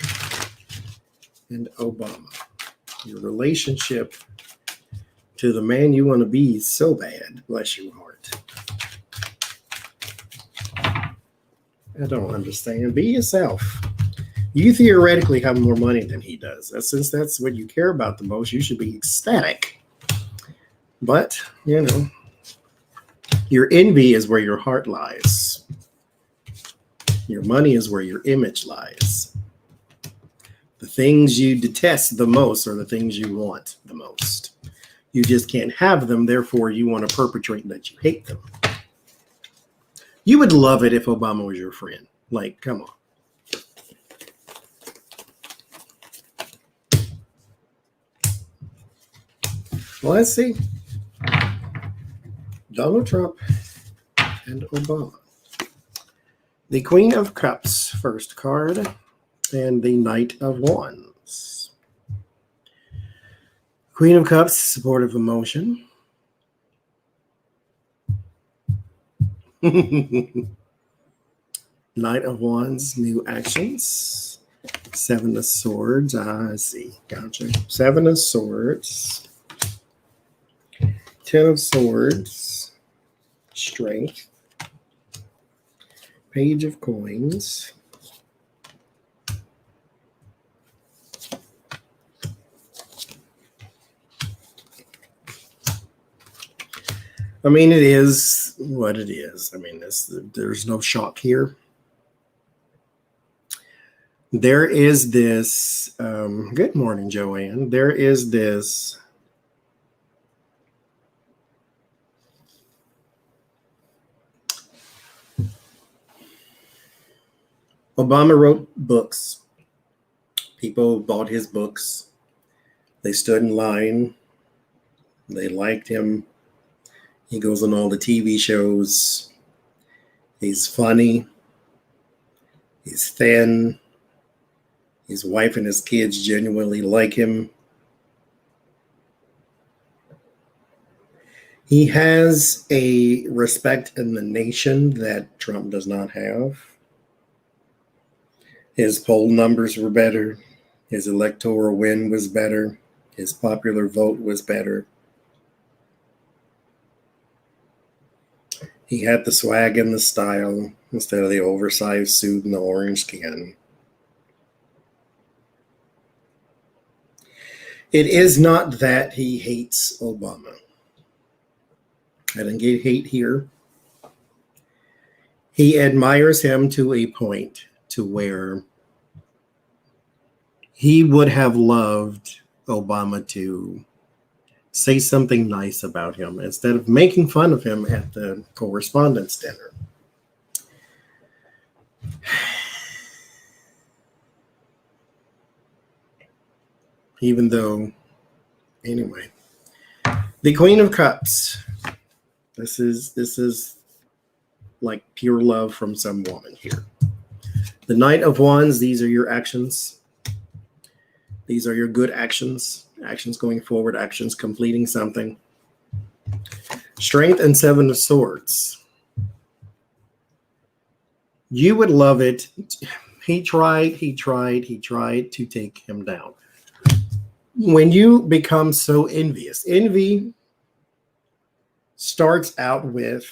and Obama. Your relationship to the man you want to be so bad. Bless your heart. I don't understand. Be yourself. You theoretically have more money than he does. Since that's what you care about the most, you should be ecstatic. But, you know, your envy is where your heart lies. Your money is where your image lies. The things you detest the most are the things you want the most. You just can't have them, therefore you want to perpetrate that you hate them. You would love it if Obama was your friend. Like, come on. Well, let's see. Donald Trump and Obama. The Queen of Cups, first card, and the Knight of Wands. Queen of Cups, supportive emotion. Knight of Wands, new actions. Seven of Swords, I see, gotcha. Seven of Swords. 10 of Swords, strength, Page of Coins, I mean, it is what it is. I mean, there's no shock here. There is this, good morning, Joanne. There is this Obama wrote books. People bought his books. They stood in line. They liked him. He goes on all the TV shows. He's funny. He's thin. His wife and his kids genuinely like him. He has a respect in the nation that Trump does not have. His poll numbers were better. His electoral win was better. His popular vote was better. He had the swag and the style instead of the oversized suit and the orange skin. It is not that he hates Obama. I didn't get hate here. He admires him to a point to where he would have loved Obama to say something nice about him instead of making fun of him at the correspondence dinner. Even though, anyway, the Queen of Cups. This is like pure love from some woman here. The Knight of Wands, these are your actions. These are your good actions. Actions going forward, actions completing something. Strength and Seven of Swords. You would love it. He tried to take him down. When you become so envious, envy starts out with,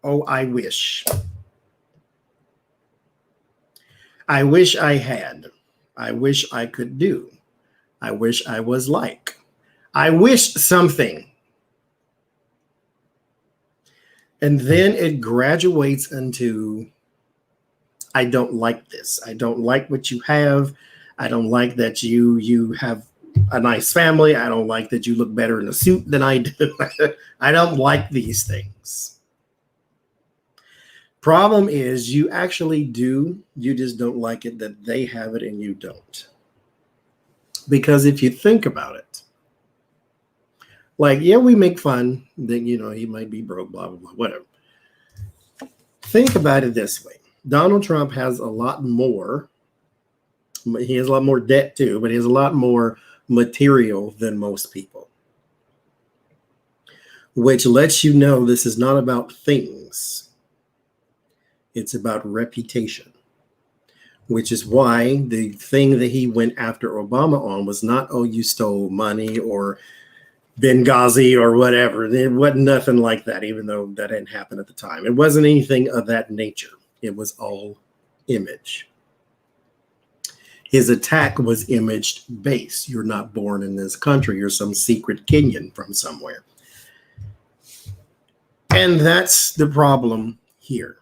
oh, I wish. I wish I had. I wish I could do. I wish I was like. I wish something. And then it graduates into, I don't like this. I don't like what you have. I don't like that you have a nice family. I don't like that you look better in a suit than I do. I don't like these things. Problem is, you actually do. You just don't like it that they have it and you don't. Because if you think about it, like, yeah, we make fun that, he might be broke, blah, blah, blah, whatever. Think about it this way. Donald Trump has a lot more. He has a lot more debt too, but he has a lot more material than most people. Which lets you know this is not about things. It's about reputation. Which is why the thing that he went after Obama on was not, oh, you stole money or Benghazi or whatever. It wasn't nothing like that, even though that didn't happen at the time. It wasn't anything of that nature. It was all image. His attack was image based. You're not born in this country. You're some secret Kenyan from somewhere. And that's the problem here,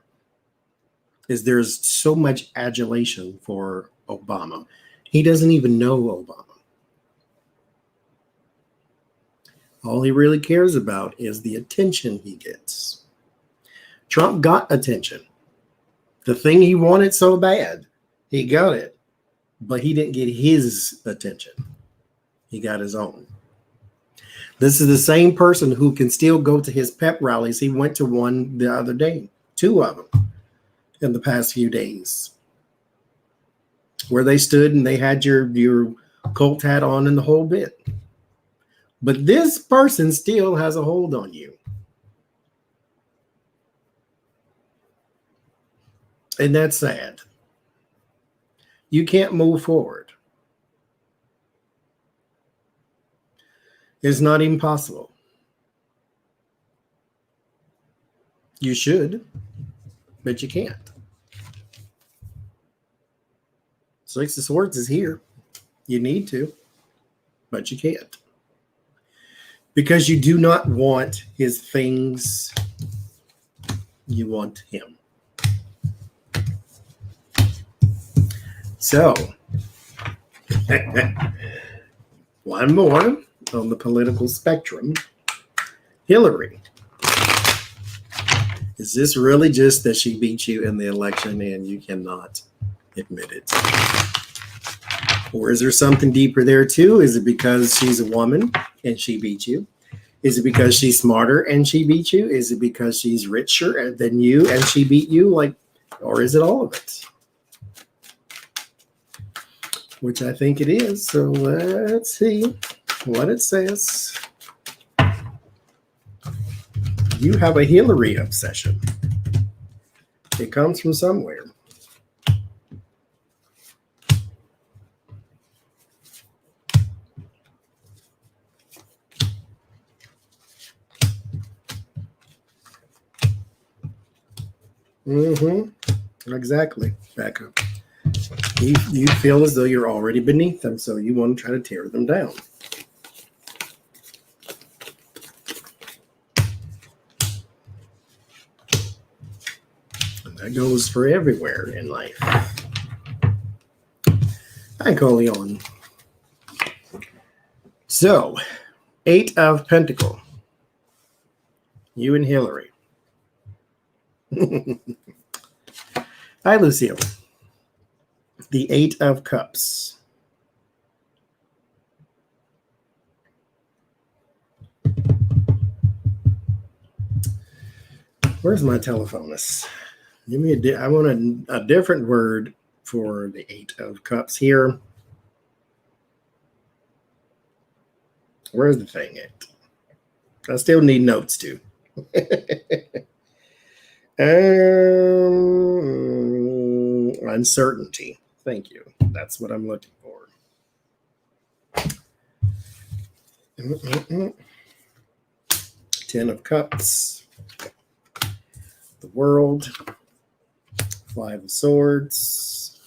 is there's so much adulation for Obama. He doesn't even know Obama. All he really cares about is the attention he gets. Trump got attention. The thing he wanted so bad, he got it. But he didn't get his attention. He got his own. This is the same person who can still go to his pep rallies. He went to one the other day, 2 of them in the past few days, where they stood and they had your cult hat on and the whole bit. But this person still has a hold on you. And that's sad. You can't move forward. It's not even possible. You should, but you can't. Six of Swords is here. You need to, but you can't. Because you do not want his things. You want him. So, one more on the political spectrum. Hillary. Is this really just that she beat you in the election and you cannot admit it? Or is there something deeper there too? Is it because she's a woman and she beat you? Is it because she's smarter and she beat you? Is it because she's richer than you and she beat you? Or is it all of it? Which I think it is. So let's see what it says. You have a Hillary obsession. It comes from somewhere. Exactly. Back up. You feel as though you're already beneath them, so you want to try to tear them down. And that goes for everywhere in life. Hi, Coleon. So, 8 of Pentacles. You and Hillary. Hi, Lucille. The 8 of Cups. Where's my telephonist? Give me I want a different word for the 8 of Cups here. Where's the thing at? I still need notes too. Uncertainty. Thank you. That's what I'm looking for. Ten of Cups. The World. 5 of Swords.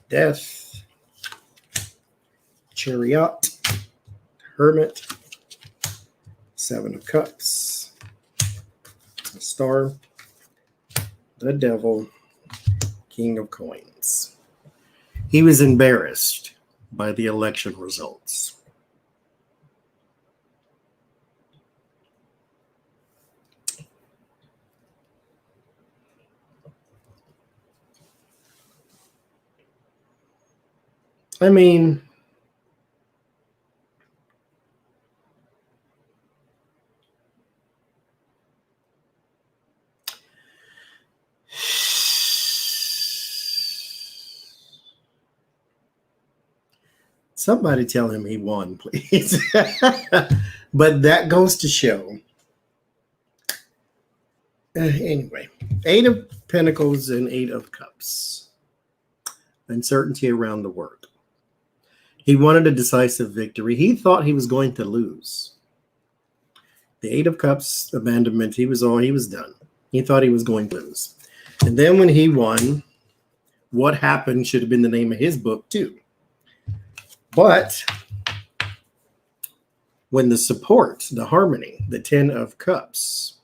Death. Chariot. Hermit. 7 of Cups. Star, the devil, king of coins. He was embarrassed by the election results. I mean, somebody tell him he won, please. But that goes to show. Anyway, 8 of Pentacles and 8 of Cups. Uncertainty around the work. He wanted a decisive victory. He thought he was going to lose. The 8 of Cups, abandonment, he was done. He thought he was going to lose. And then when he won, what happened should have been the name of his book too. But when the support, the harmony, the 10 of Cups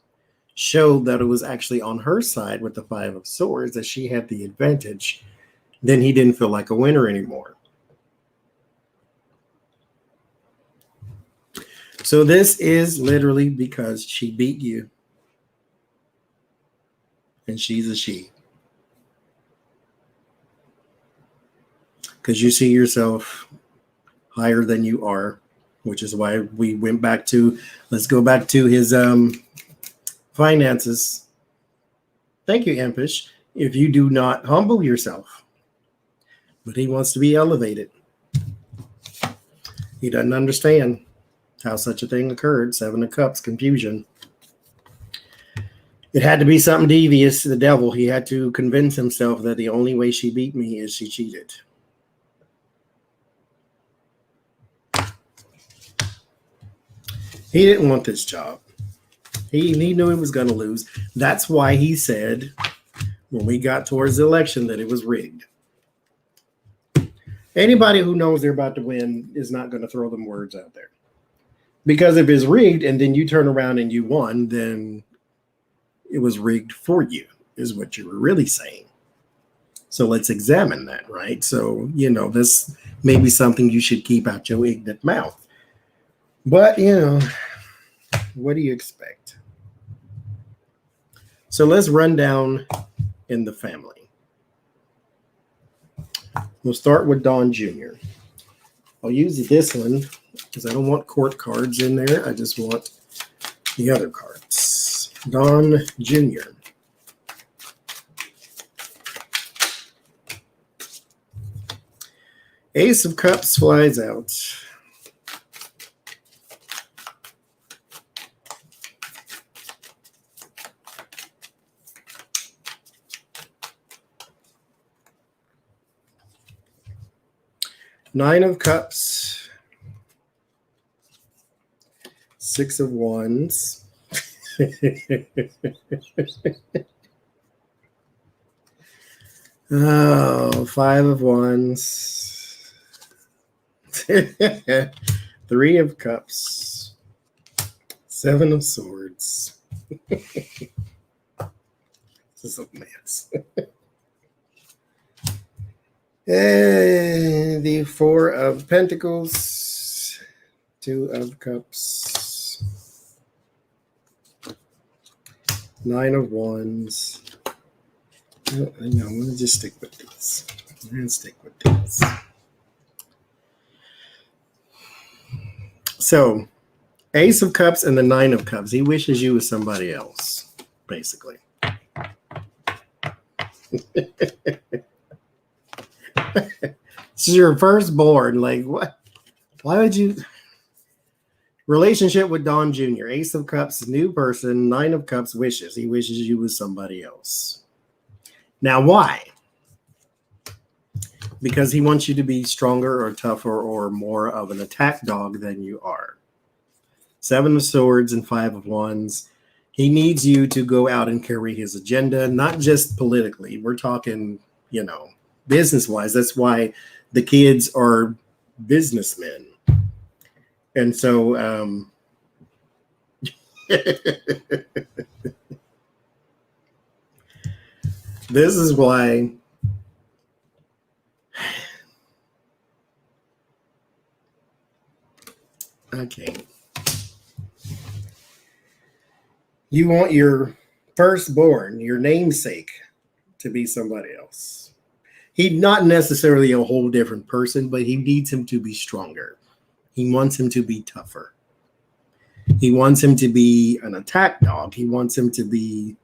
showed that it was actually on her side with the 5 of Swords, that she had the advantage, then he didn't feel like a winner anymore. So this is literally because she beat you. And she's a she. Because you see yourself higher than you are, which is why we went back to, let's go back to his finances. Thank you, Empish. If you do not humble yourself. But he wants to be elevated. He doesn't understand how such a thing occurred. 7 of Cups, confusion. It had to be something devious. The devil, he had to convince himself that the only way she beat me is she cheated. He didn't want this job. He knew he was going to lose. That's why he said when we got towards the election that it was rigged. Anybody who knows they're about to win is not going to throw them words out there. Because if it's rigged and then you turn around and you won, then it was rigged for you, is what you were really saying. So let's examine that, right? So, this may be something you should keep out your ignorant mouth. But, what do you expect? So let's run down in the family. We'll start with Don Jr. I'll use this one because I don't want court cards in there. I just want the other cards. Don Jr. Ace of Cups flies out. Nine of Cups. 6 of Wands. Oh, 5 of Wands. 3 of Cups. 7 of Swords. This is a mess. And the 4 of Pentacles. 2 of Cups. 9 of Wands. I know, I'm going to just stick with these. So, Ace of Cups and the 9 of Cups. He wishes you was somebody else, basically. This is your firstborn. Like, what? Why would you? Relationship with Don Jr. Ace of Cups, new person. 9 of Cups, wishes. He wishes you was somebody else. Now, why? Because he wants you to be stronger or tougher or more of an attack dog than you are. 7 of Swords and 5 of Wands. He needs you to go out and carry his agenda, not just politically. We're talking, business-wise. That's why the kids are businessmen. And so This is why okay. You want your firstborn, your namesake, to be somebody else. He's not necessarily a whole different person, but he needs him to be stronger. He wants him to be tougher. He wants him to be an attack dog. He wants him to be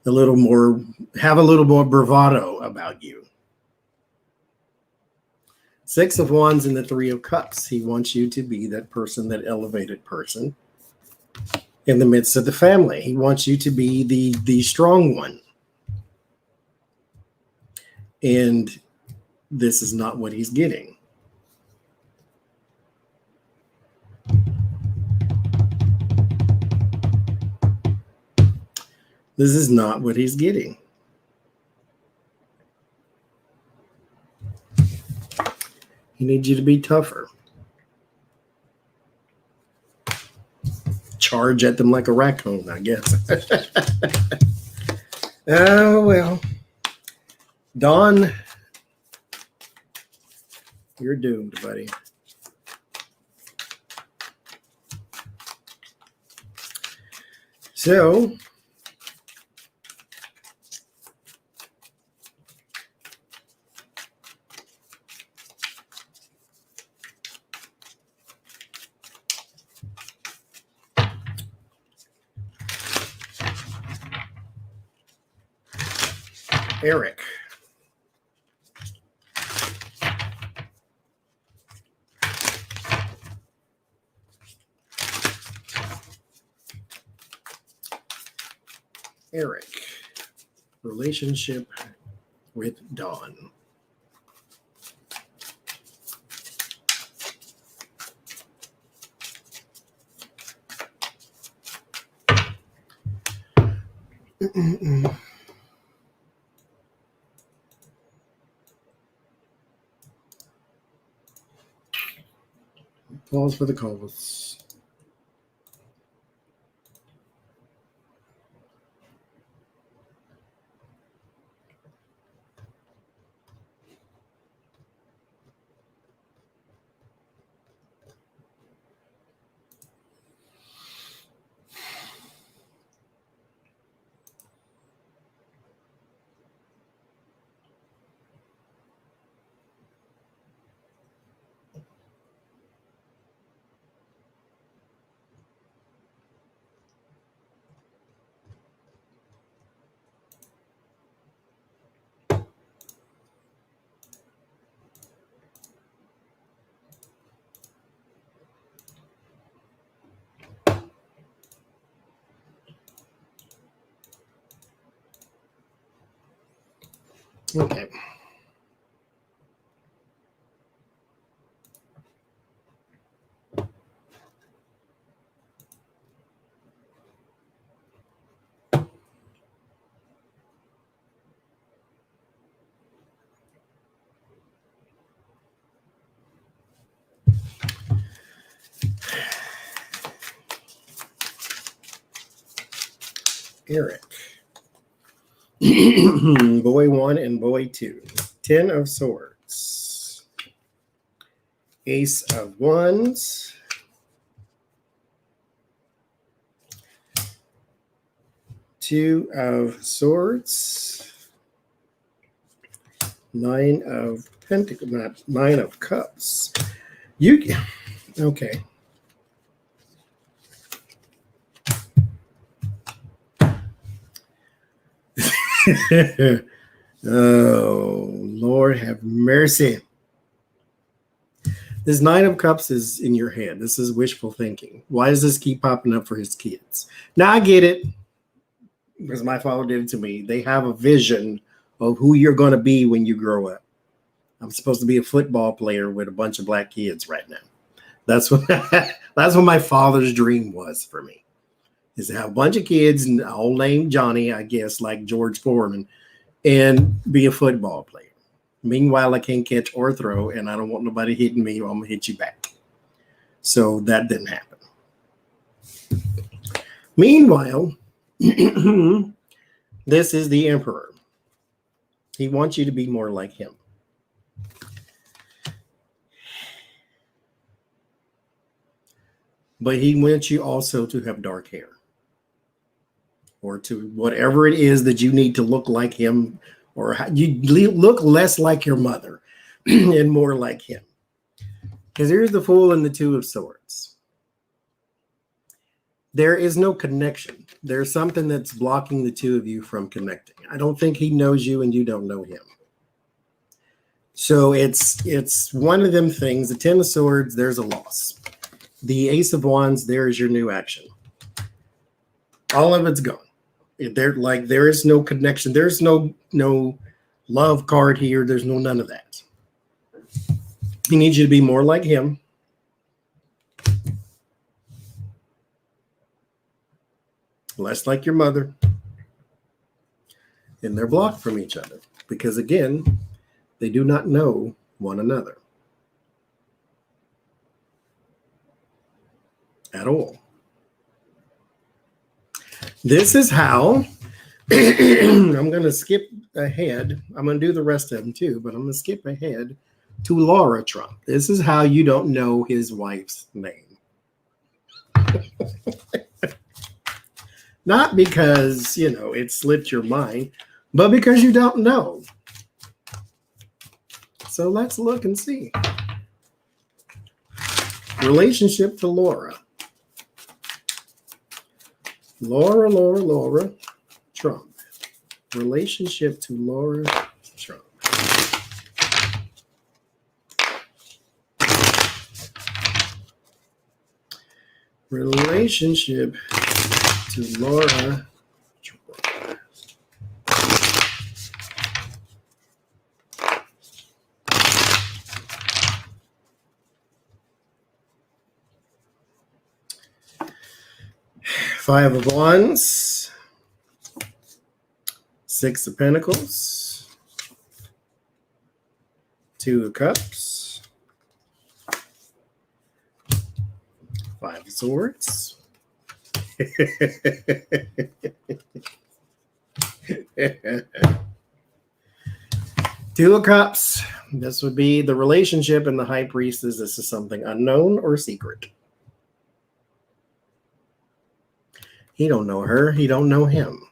a little more, have a little more bravado about you. Six of Wands and the Three of Cups. He wants you to be that person, that elevated person in the midst of the family. He wants you to be the strong one. And this is not what he's getting. This is not what he's getting. He needs you to be tougher. Charge at them like a raccoon, I guess. Oh, well. Dawn, you're doomed, buddy. So, Eric. Eric, relationship with Dawn. Pause for the calls. Okay. Eric. Boy 1 and boy 2. 10 of Swords. Ace of Wands. Two of Swords. 9 of Pentacles. Not 9 of Cups. Okay. Oh, Lord have mercy. This 9 of Cups is in your head. This is wishful thinking. Why does this keep popping up for his kids? Now, I get it, because my father did it to me. They have a vision of who you're going to be when you grow up. I'm supposed to be a football player with a bunch of black kids right now. That's what my father's dream was for me, is to have a bunch of kids, and all named Johnny, I guess, like George Foreman, and be a football player. Meanwhile, I can't catch or throw, and I don't want nobody hitting me, or I'm going to hit you back. So that didn't happen. Meanwhile, this is the Emperor. He wants you to be more like him. But he wants you also to have dark hair. Or to whatever it is that you need to look like him, or you look less like your mother and more like him. Because here's the Fool and the Two of Swords. There is no connection. There's something that's blocking the two of you from connecting. I don't think he knows you and you don't know him. So it's one of them things. The Ten of Swords, there's a loss. The Ace of Wands, there is your new action. All of it's gone. There is no connection. There's no love card here. There's none of that. He needs you to be more like him. Less like your mother. And they're blocked from each other. Because again, they do not know one another. At all. This is how I'm going to skip ahead. I'm going to do the rest of them too, but I'm going to skip ahead to Lara Trump. This is how you don't know his wife's name. Not because, it slipped your mind, but because you don't know. So let's look and see. Relationship to Lara. Lara Trump. Relationship to Lara Trump. Relationship to Lara Trump. Five of Wands, Six of Pentacles, Two of Cups, Five of Swords, Two of Cups. This would be the relationship and the High Priestess. This is something unknown or secret. He don't know her. He don't know him.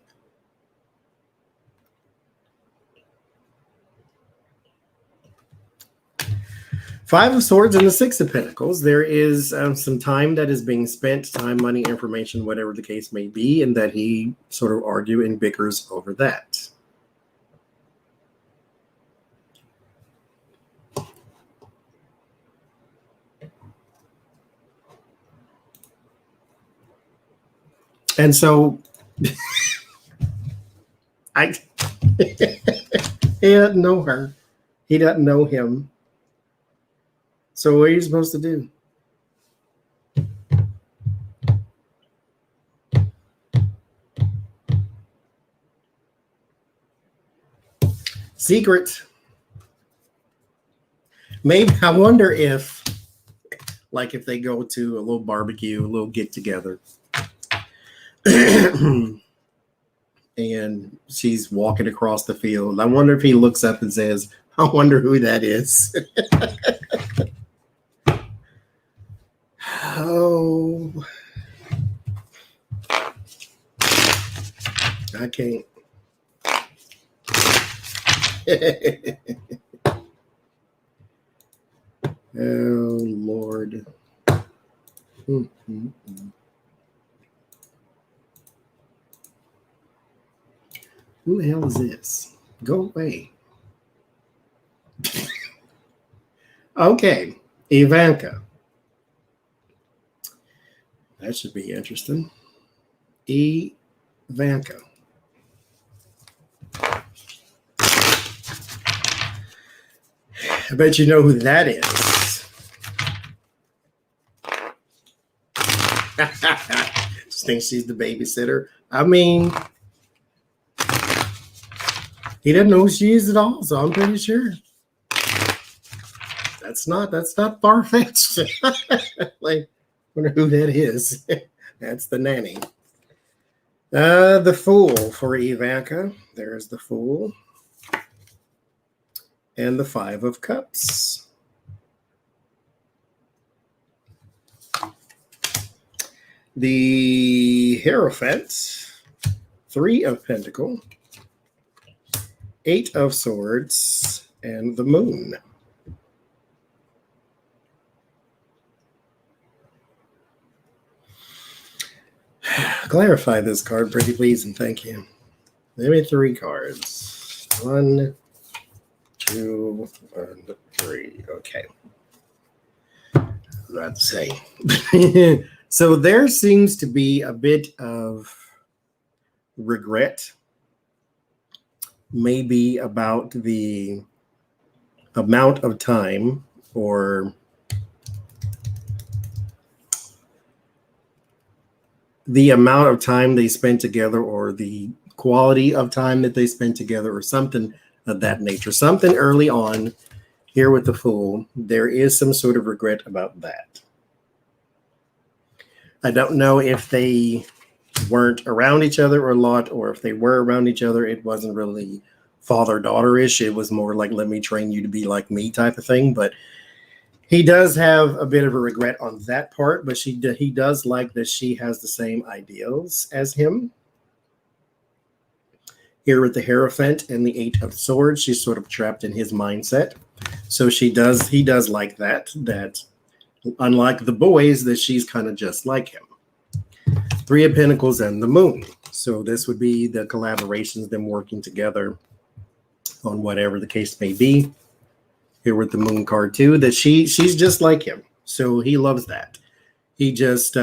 Five of Swords and the Six of Pentacles. There is some time that is being spent, time, money, information, whatever the case may be, and that he sort of argue and bickers over that. And so he doesn't know her. He doesn't know him. So what are you supposed to do? Secret. Maybe I wonder if they go to a little barbecue, a little get together. And she's walking across the field. I wonder if he looks up and says, I wonder who that is. Oh, I can't. Oh, Lord. Mm-hmm. Who the hell is this? Go away. Okay, Ivanka. That should be interesting. Ivanka. I bet you know who that is. Just think she's the babysitter. I mean, he doesn't know who she is at all, so I'm pretty sure. That's not far-fetched. Like, wonder who that is. That's the nanny. The Fool for Ivanka. There's the Fool. and the Five of Cups. The Hierophant, Three of Pentacles, Eight of Swords, and the Moon. Clarify this card, pretty please, and thank you. Maybe 3 cards. 1, 2, and 3. Okay. About to say. So there seems to be a bit of regret, maybe about the amount of time or the amount of time they spent together, or the quality of time that they spent together, or something of that nature. Something early on here with the Fool, there is some sort of regret about that. I don't know if they weren't around each other a lot, or if they were around each other, it wasn't really father-daughter-ish. It was more like, let me train you to be like me type of thing. But he does have a bit of a regret on that part, but he does like that she has the same ideals as him. Here with the Hierophant and the Eight of Swords, she's sort of trapped in his mindset. So he does like that unlike the boys, that she's kind of just like him. Three of Pentacles and the Moon. So this would be the collaborations, them working together on whatever the case may be. Here with the Moon card too, that she's just like him. So he loves that. He just,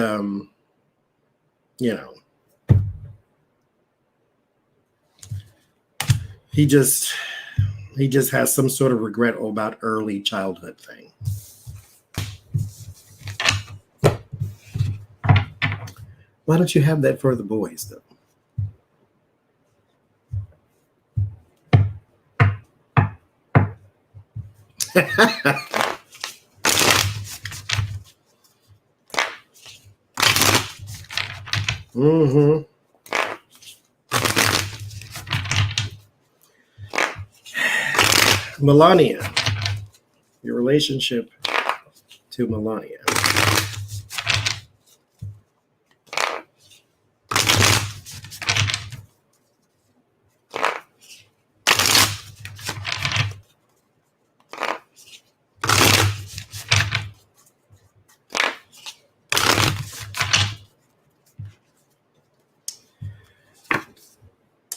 he just has some sort of regret about early childhood thing. Why don't you have that for the boys, though? Mm-hmm. Melania, your relationship to Melania.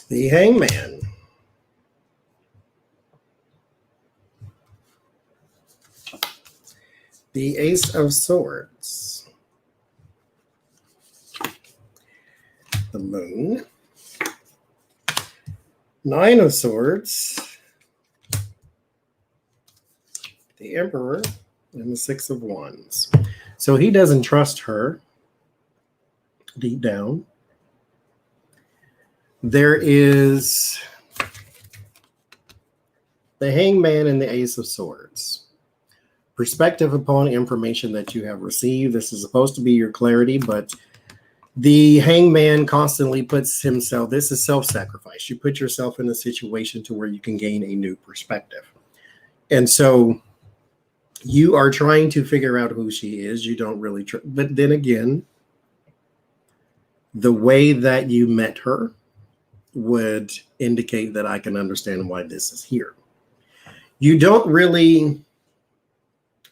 The Hangman. The Ace of Swords. The Moon. Nine of Swords. The Emperor. And the Six of Wands. So he doesn't trust her deep down. There is the Hangman and the Ace of Swords. Perspective upon information that you have received. This is supposed to be your clarity, but the Hangman constantly puts himself, this is self-sacrifice. You put yourself in a situation to where you can gain a new perspective. And so you are trying to figure out who she is. You don't really, but then again, the way that you met her would indicate that I can understand why this is here. You don't really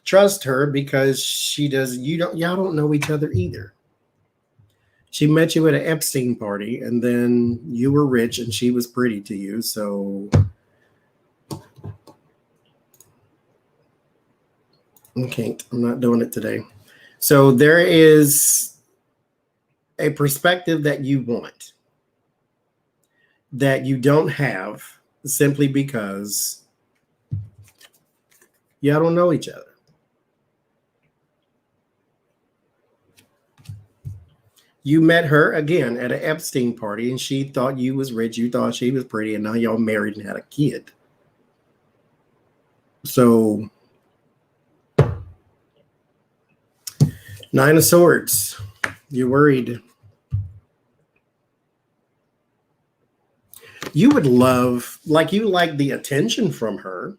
trust her because y'all don't know each other either. She met you at an Epstein party, and then you were rich and she was pretty to you. So okay, I'm not doing it today. So there is a perspective that you want that you don't have simply because y'all don't know each other. You met her again at an Epstein party, and she thought you was rich, you thought she was pretty, and now y'all married and had a kid. So, Nine of Swords, you're worried. You would love, you like the attention from her.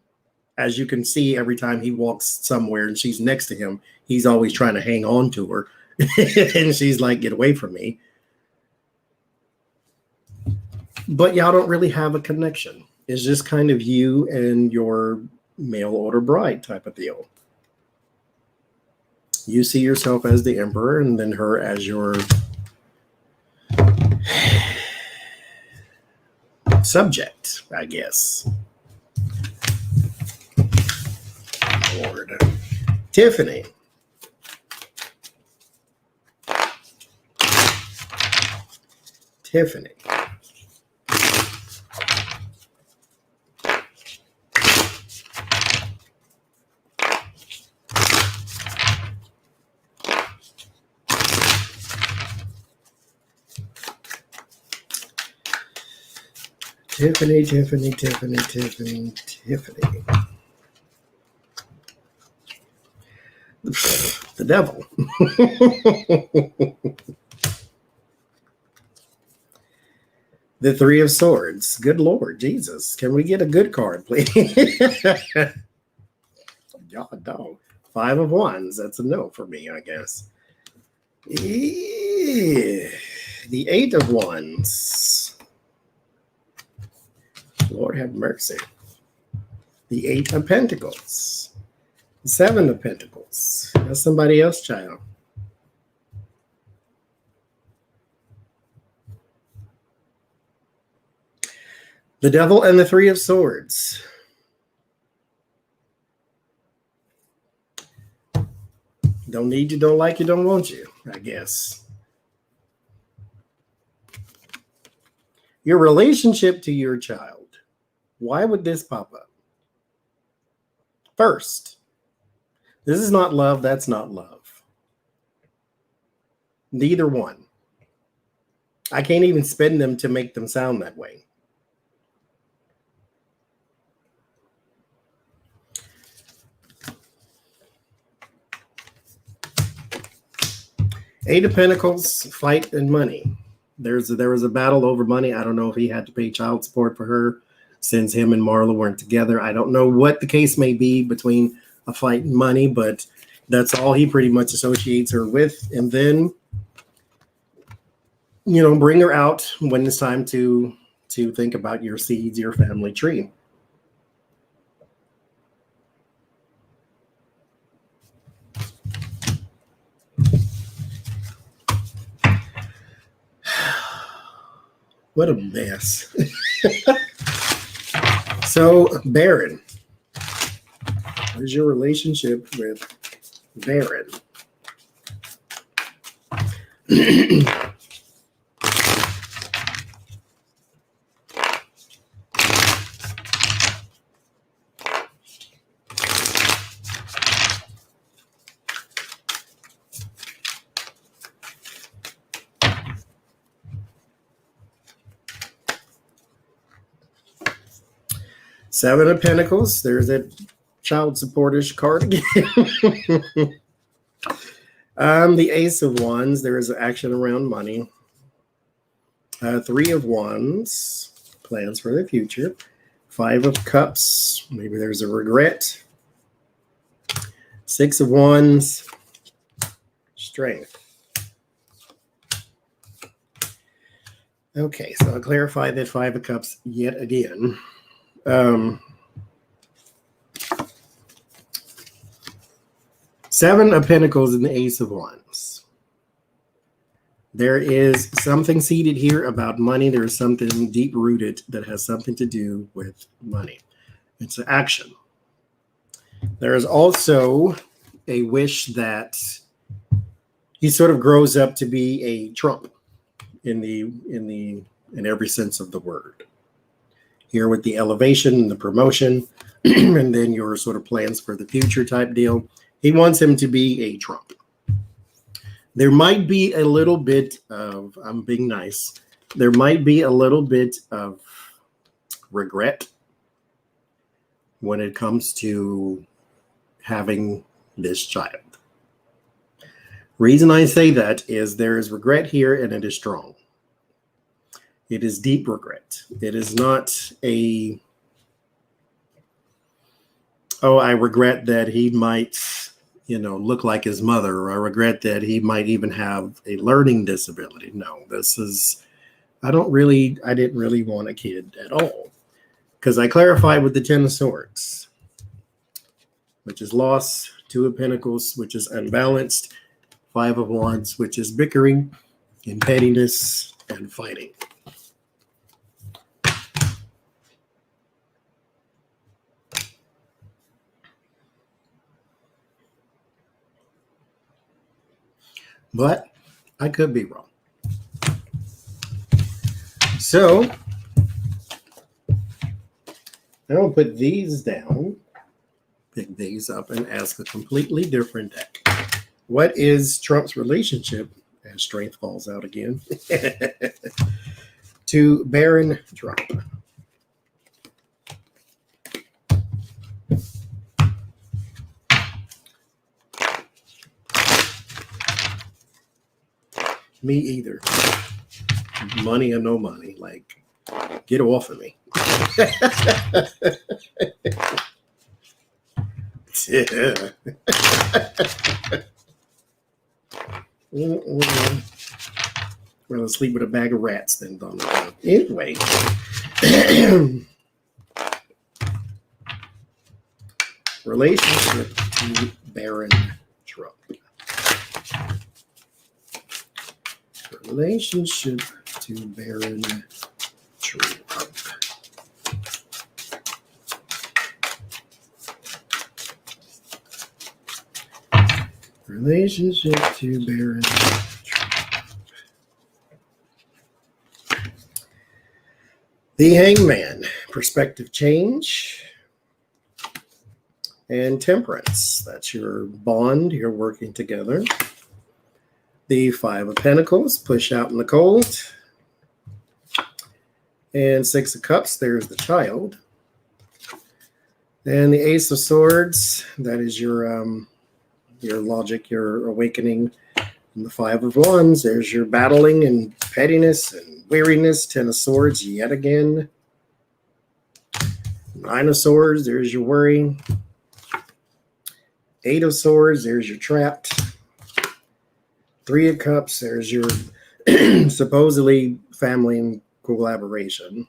as you can see, every time he walks somewhere and she's next to him, he's always trying to hang on to her. And she's like, get away from me. But y'all don't really have a connection. It's just kind of you and your mail order bride type of deal. You see yourself as the emperor and then her as your subject, I guess. Lord. Tiffany. Tiffany. Tiffany, Tiffany, Tiffany, Tiffany, Tiffany. The devil. The Three of Swords. Good Lord, Jesus. Can we get a good card, please? God, no. Five of Wands. That's a no for me, I guess. The Eight of Wands. Lord have mercy. The Eight of Pentacles. The Seven of Pentacles. That's somebody else, child. The Devil and the Three of Swords. Don't need you, don't like you, don't want you, I guess. Your relationship to your child. Why would this pop up? First, this is not love, that's not love. Neither one. I can't even spin them to make them sound that way. Eight of Pentacles, fight and money. There was a battle over money. I don't know if he had to pay child support for her since him and Marla weren't together. I don't know what the case may be between a fight and money, but that's all he pretty much associates her with. And then, bring her out when it's time to think about your seeds, your family tree. What a mess. So, Barron. What is your relationship with Barron? Seven of Pentacles. There's that child support-ish card again. The Ace of Wands. There is action around money. Three of Wands. Plans for the future. Five of Cups. Maybe there's a regret. Six of Wands. Strength. Okay, so I'll clarify that Five of Cups yet again. Seven of Pentacles and the Ace of Wands. There is something seated here about money. There is something deep-rooted that has something to do with money. It's an action. There is also a wish that he sort of grows up to be a Trump in every sense of the word. Here with the elevation and the promotion, and then your sort of plans for the future type deal. He wants him to be a Trump. There might be a little bit of, I'm being nice, there might be a little bit of regret when it comes to having this child. Reason I say that is there is regret here and it is strong. It is deep regret. It is not a Oh, I regret that he might, look like his mother, or I regret that he might even have a learning disability. No, I didn't really want a kid at all. Because I clarified with the Ten of Swords, which is loss, Two of Pentacles, which is unbalanced, Five of Wands, which is bickering and pettiness and fighting. But I could be wrong. So I'll put these down, pick these up, and ask a completely different deck. What is Trump's relationship, as strength falls out again, to Barron Trump? Me either. Money or no money. Like, get off of me. Rather sleep with a bag of rats than Donald Trump. Anyway. Relationship to Barron Trump. Relationship to Barron Trump. Relationship to Barron Trump. The Hangman. Perspective change. And Temperance. That's your bond. You're working together. The Five of Pentacles, push out in the cold. And Six of Cups, there's the child. And the Ace of Swords, that is your logic, your awakening. And the Five of Wands, there's your battling and pettiness and weariness. Ten of Swords, yet again. Nine of Swords, there's your worry. Eight of Swords, there's your trapped. Three of Cups, there's your supposedly family and collaboration.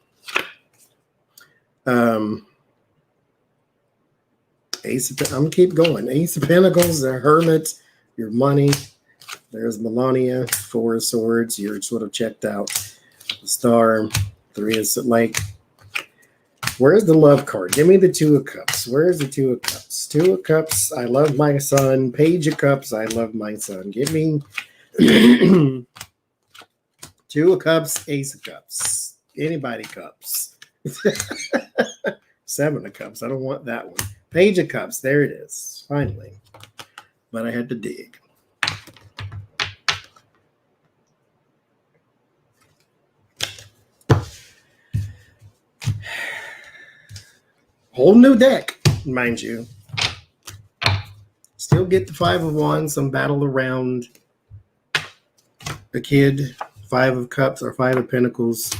Ace of, I'm gonna keep going. Ace of Pentacles, the Hermit, your money. There's Melania, Four of Swords, you're sort of checked out. The Star, Three of, like, where's the love card? Give me the Two of Cups. Where's the Two of Cups? Two of Cups, I love my son. Page of Cups, I love my son. Give me Two of Cups, Ace of Cups. Anybody cups. Seven of Cups, I don't want that one. Page of Cups, there it is. Finally. But I had to dig. Whole new deck, mind you. Still get the Five of Wands, some battle around the kid. Five of Cups or Five of Pentacles.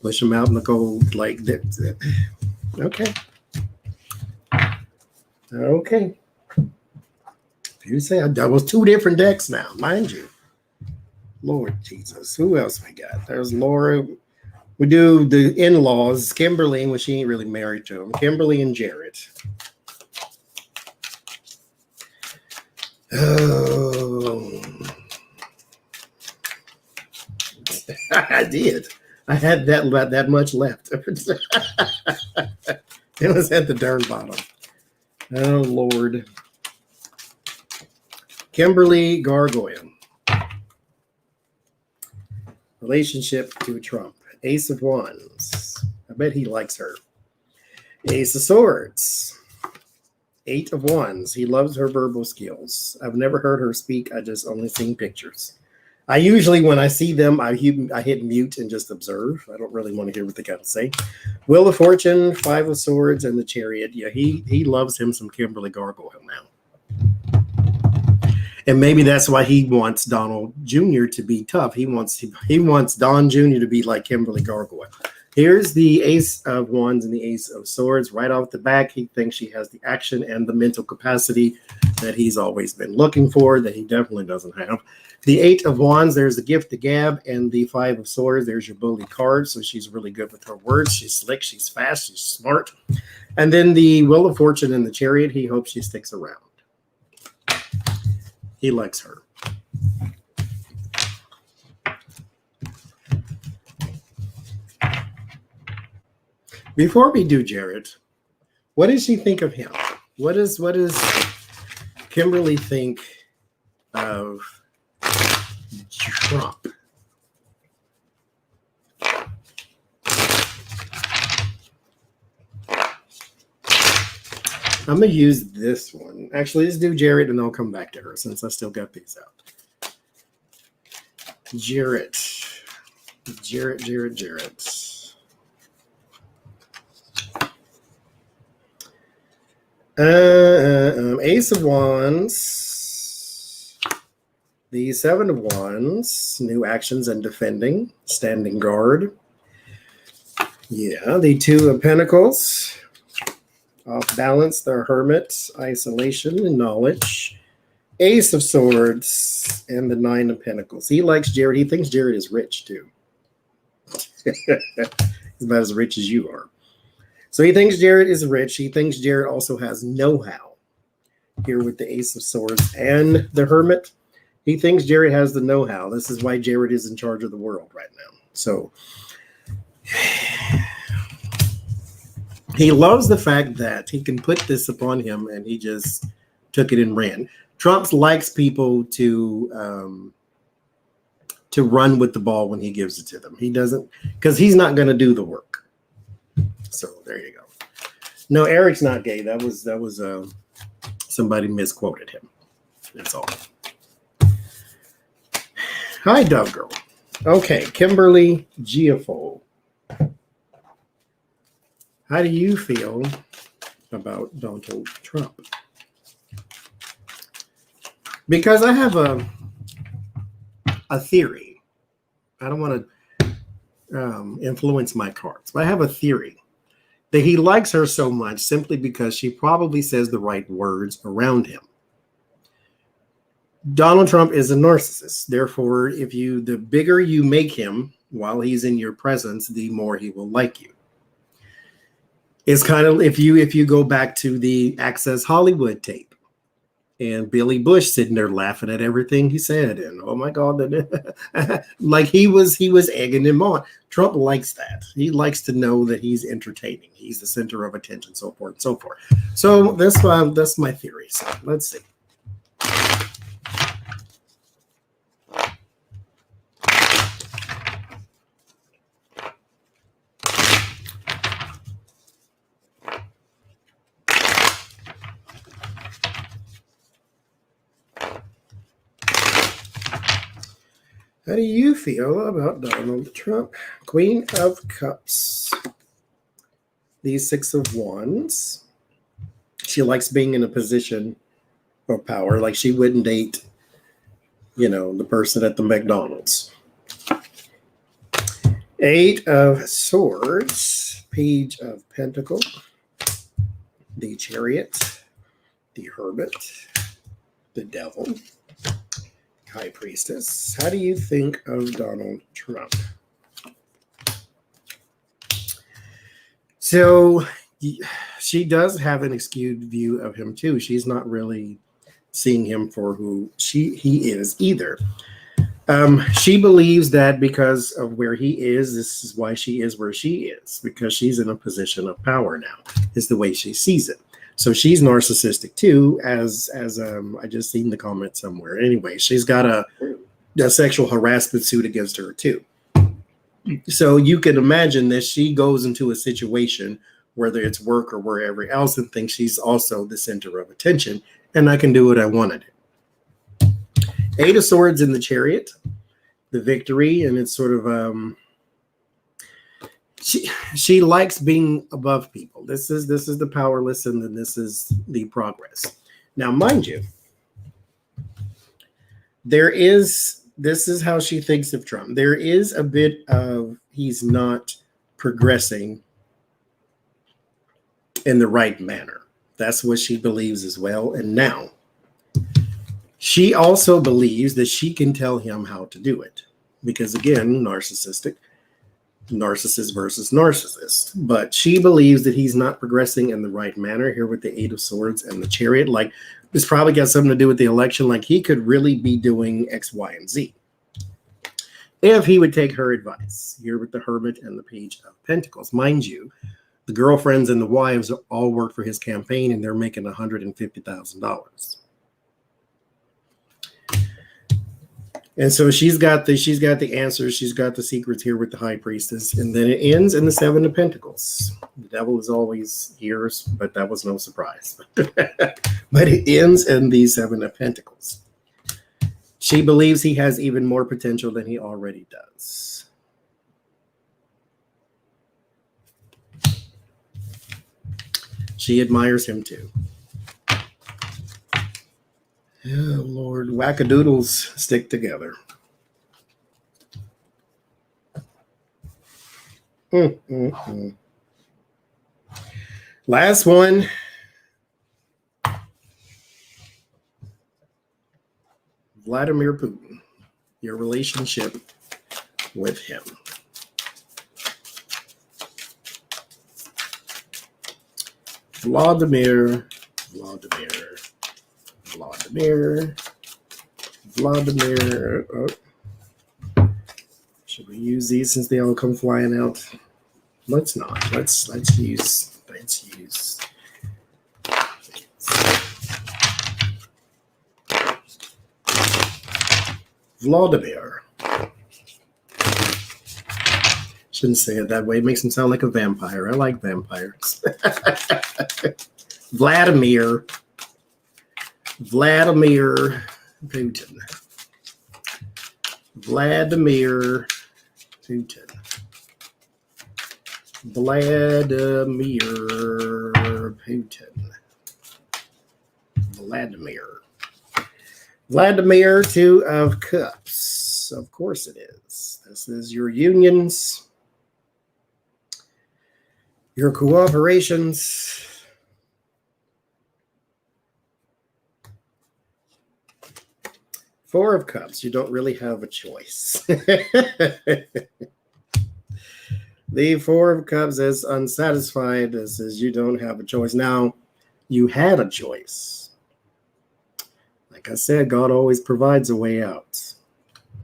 Push them out in the cold like that. Okay. Okay. You say that was two different decks now, mind you. Lord Jesus. Who else we got? There's Lara. We do the in-laws, Kimberly, well, she ain't really married to him. Kimberly and Jared. Oh. I did. I had that much left. It was at the darn bottom. Oh, Lord. Kimberly Gargoyle. Relationship to Trump. Ace of Wands. I bet he likes her. Ace of Swords. Eight of Wands. He loves her verbal skills. I've never heard her speak. I just only seen pictures. I usually, when I see them, I hit mute and just observe. I don't really want to hear what they got to say. Wheel of Fortune, Five of Swords, and the Chariot. Yeah, he loves him some Kimberly Gargoyle now. And maybe that's why he wants Donald Jr. to be tough. He wants Don Jr. to be like Kimberly Gargoyle. Here's the Ace of Wands and the Ace of Swords. Right off the back, he thinks she has the action and the mental capacity that he's always been looking for, that he definitely doesn't have. The Eight of Wands, there's the gift, the gab, and the Five of Swords. There's your bully card. So she's really good with her words. She's slick, she's fast, she's smart. And then the Wheel of Fortune and the Chariot. He hopes she sticks around. He likes her. Before we do Jared, what does she think of him? What does Kimberly think of Trump? I'm going to use this one. Actually, let's do Jared and I'll come back to her since I still got these out. Jared. Ace of Wands, the Seven of Wands, new actions and defending, standing guard. Yeah, the Two of Pentacles, off balance, the Hermit, isolation and knowledge. Ace of Swords, and the Nine of Pentacles. He likes Jared. He thinks Jared is rich, too. He's about as rich as you are. So he thinks Jared is rich. He thinks Jared also has know-how. Here with the Ace of Swords and the Hermit, he thinks Jared has the know-how. This is why Jared is in charge of the world right now. So he loves the fact that he can put this upon him, and he just took it and ran. Trump likes people to run with the ball when he gives it to them. He doesn't, because he's not going to do the work. So there you go. No, Eric's not gay. That was somebody misquoted him. That's all. Hi, Dove Girl. Okay, Kimberly Guilfoyle. How do you feel about Donald Trump? Because I have a theory. I don't want to influence my cards, but I have a theory that he likes her so much simply because she probably says the right words around him. Donald Trump is a narcissist. Therefore, the bigger you make him while he's in your presence, the more he will like you. It's kind of if you go back to the Access Hollywood tape and Billy Bush sitting there laughing at everything he said, and oh my God, like he was egging him on. Trump likes that. He likes to know that he's entertaining. He's the center of attention, so forth and so forth. So that's my theory. So let's see. How do you feel about Donald Trump? Queen of Cups. The Six of Wands. She likes being in a position of power. Like she wouldn't date, the person at the McDonald's. Eight of Swords. Page of Pentacles. The Chariot. The Hermit. The Devil. High Priestess. How do you think of Donald Trump? So she does have an skewed view of him too. She's not really seeing him for who he is either. She believes that because of where he is, this is why she is where she is, because she's in a position of power now, is the way she sees it. So she's narcissistic too, as I just seen the comment somewhere. Anyway, she's got a sexual harassment suit against her too. So you can imagine that she goes into a situation, whether it's work or wherever else, and thinks she's also the center of attention, and I can do what I want to do. Eight of Swords in the Chariot, the victory, and it's sort of she likes being above people. This is the powerless, and then this is the progress. Now, mind you, this is how she thinks of Trump. There is a bit of he's not progressing in the right manner. That's what she believes as well. And now she also believes that she can tell him how to do it. Because again, narcissist versus narcissist. But she believes that he's not progressing in the right manner here with the Eight of Swords and the Chariot. Like, this probably got something to do with the election. Like, he could really be doing X, Y, and Z if he would take her advice here with the Hermit and the Page of Pentacles. Mind you, the girlfriends and the wives all work for his campaign, and they're making $150,000. And so she's got the answers. She's got the secrets here with the High Priestess. And then it ends in the Seven of Pentacles. The devil is always here, but that was no surprise. But it ends in the Seven of Pentacles. She believes he has even more potential than he already does. She admires him too. Oh, Lord, wackadoodles stick together. Last one. Vladimir Putin, your relationship with him. Vladimir. Oh. Should we use these since they all come flying out? Let's not. Let's use. Vladimir. Shouldn't say it that way. It makes him sound like a vampire. I like vampires. Vladimir Putin. Vladimir Putin. Vladimir, Two of Cups. Of course it is. This is your unions, your cooperations. Four of Cups. You don't really have a choice. The Four of Cups is unsatisfied. This is you don't have a choice. Now, you had a choice. Like I said, God always provides a way out.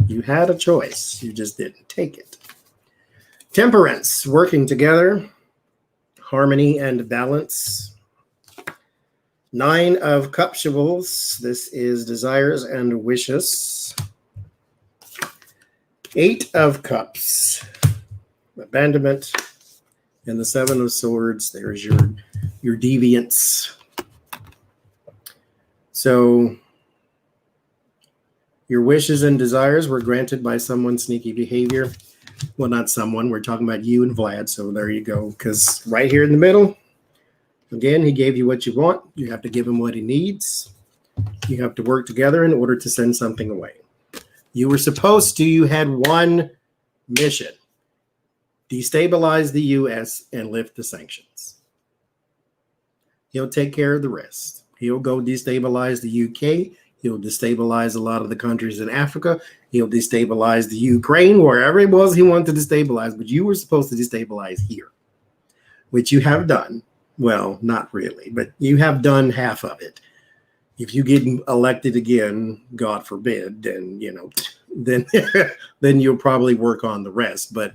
You had a choice. You just didn't take it. Temperance, working together, harmony and balance. Nine of Cupsuals. This is desires and wishes. Eight of Cups. Abandonment. And the Seven of Swords. There's your deviance. So your wishes and desires were granted by someone's sneaky behavior. Well, not someone. We're talking about you and Vlad. So there you go. Because right here in the middle, again, he gave you what you want. You have to give him what he needs. You have to work together in order to send something away. You were supposed to. You had one mission. Destabilize the U.S. and lift the sanctions. He'll take care of the rest. He'll go destabilize the U.K. He'll destabilize a lot of the countries in Africa. He'll destabilize the Ukraine, wherever it was he wanted to destabilize. But you were supposed to destabilize here, which you have done. Well, not really, but you have done half of it. If you get elected again, God forbid, then then you'll probably work on the rest. But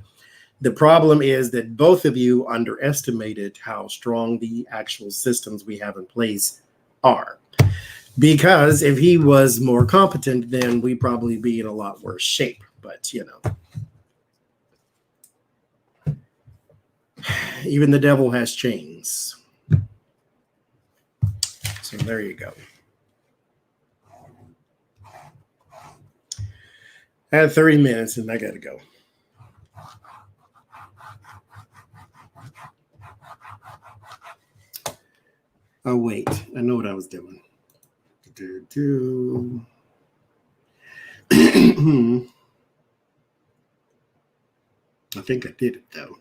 the problem is that both of you underestimated how strong the actual systems we have in place are. Because if he was more competent, then we'd probably be in a lot worse shape. But, even the devil has chains. So there you go. I had 30 minutes and I got to go. Oh, wait. I know what I was doing. I think I did it, though.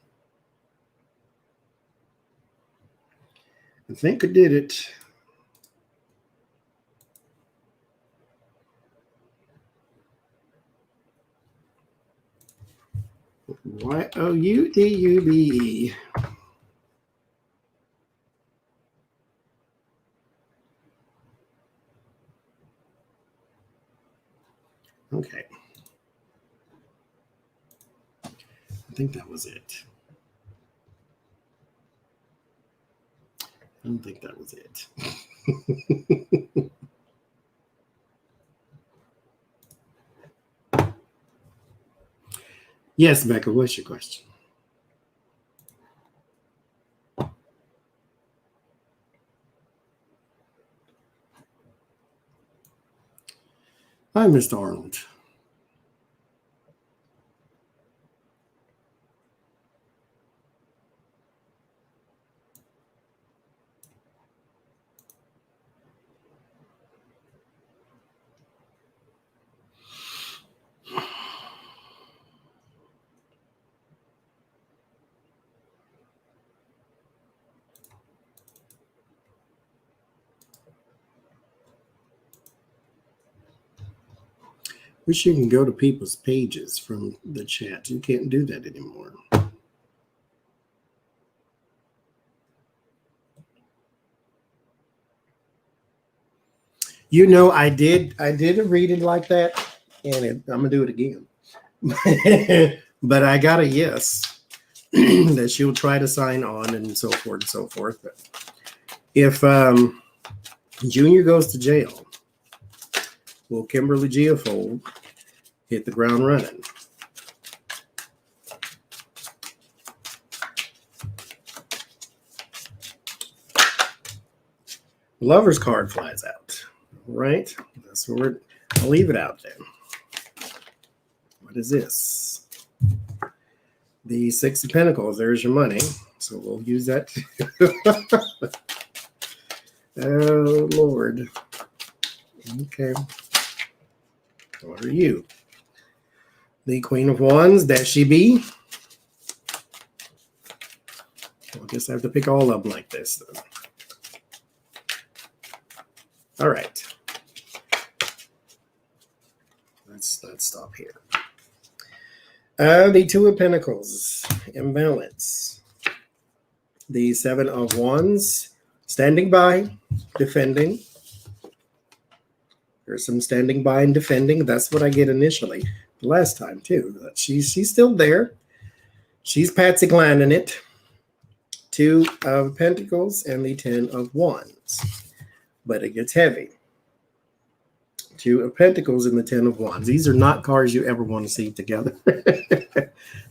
I think I did it. Youtube. Okay. I think that was it. I don't think that was it. Yes, Becca, what's your question? Hi, Mr. Arnold. Wish you can go to people's pages from the chat. You can't do that anymore. You know, I did a reading like that, and I'm gonna do it again. But I got a yes that she'll try to sign on and so forth and so forth. But if Junior goes to jail, will Kimberly Guilfoyle hit the ground running? The Lover's card flies out. Right? That's where I'll leave it out there. What is this? The Six of Pentacles. There's your money. So we'll use that. Oh, Lord. Okay. What are you? The Queen of Wands. That she be? I guess I have to pick all of them like this, then. All right. Let's stop here. The Two of Pentacles, imbalance. The Seven of Wands, standing by, defending. There's some standing by and defending. That's what I get initially. The last time, too. She's still there. She's Patsy Cline it. Two of Pentacles and the Ten of Wands. But it gets heavy. Two of Pentacles and the Ten of Wands. These are not cards you ever want to see together.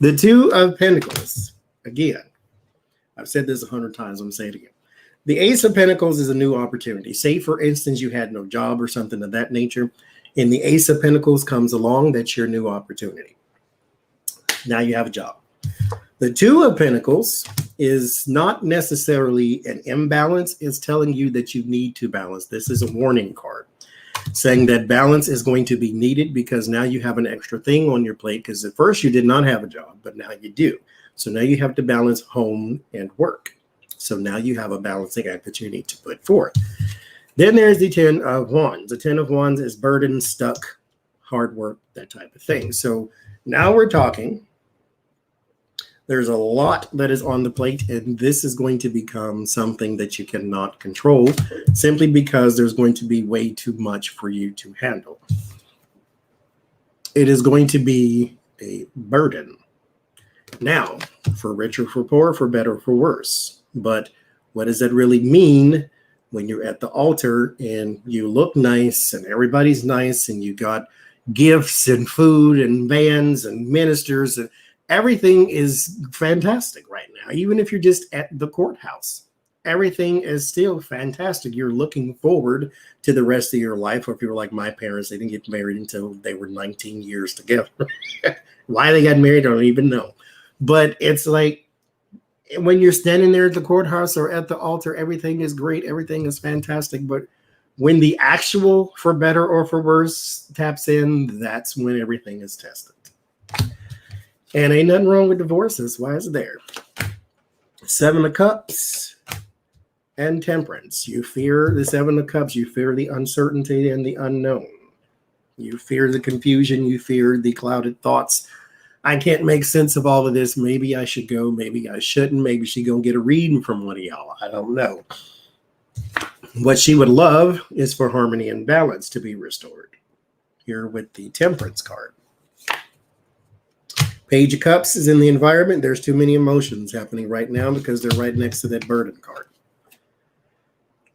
The Two of Pentacles. Again, I've said this 100 times. I'm going to say it again. The Ace of Pentacles is a new opportunity. Say, for instance, you had no job or something of that nature, and the Ace of Pentacles comes along. That's your new opportunity. Now you have a job. The Two of Pentacles is not necessarily an imbalance. It's telling you that you need to balance. This is a warning card saying that balance is going to be needed because now you have an extra thing on your plate, because at first you did not have a job, but now you do. So now you have to balance home and work. So now you have a balancing act that you need to put forth. Then there's the Ten of Wands. The Ten of Wands is burden, stuck, hard work, that type of thing. So now we're talking. There's a lot that is on the plate, and this is going to become something that you cannot control simply because there's going to be way too much for you to handle. It is going to be a burden. Now, for richer, for poor, for better, for worse. But what does that really mean when you're at the altar and you look nice and everybody's nice and you got gifts and food and bands and ministers and everything is fantastic right now. Even if you're just at the courthouse, everything is still fantastic. You're looking forward to the rest of your life. Or if you're like my parents, they didn't get married until they were 19 years together. Why they got married, I don't even know. But it's like when you're standing there at the courthouse or at the altar, everything is great. Everything is fantastic. But when the actual for better or for worse taps in, that's when everything is tested. And ain't nothing wrong with divorces. Why is it there? Seven of Cups and Temperance. You fear the Seven of Cups. You fear the uncertainty and the unknown. You fear the confusion. You fear the clouded thoughts. I can't make sense of all of this. Maybe I should go. Maybe I shouldn't. Maybe she gonna get a reading from one of y'all. I don't know. What she would love is for harmony and balance to be restored. Here with the Temperance card. Page of Cups is in the environment. There's too many emotions happening right now because they're right next to that burden card.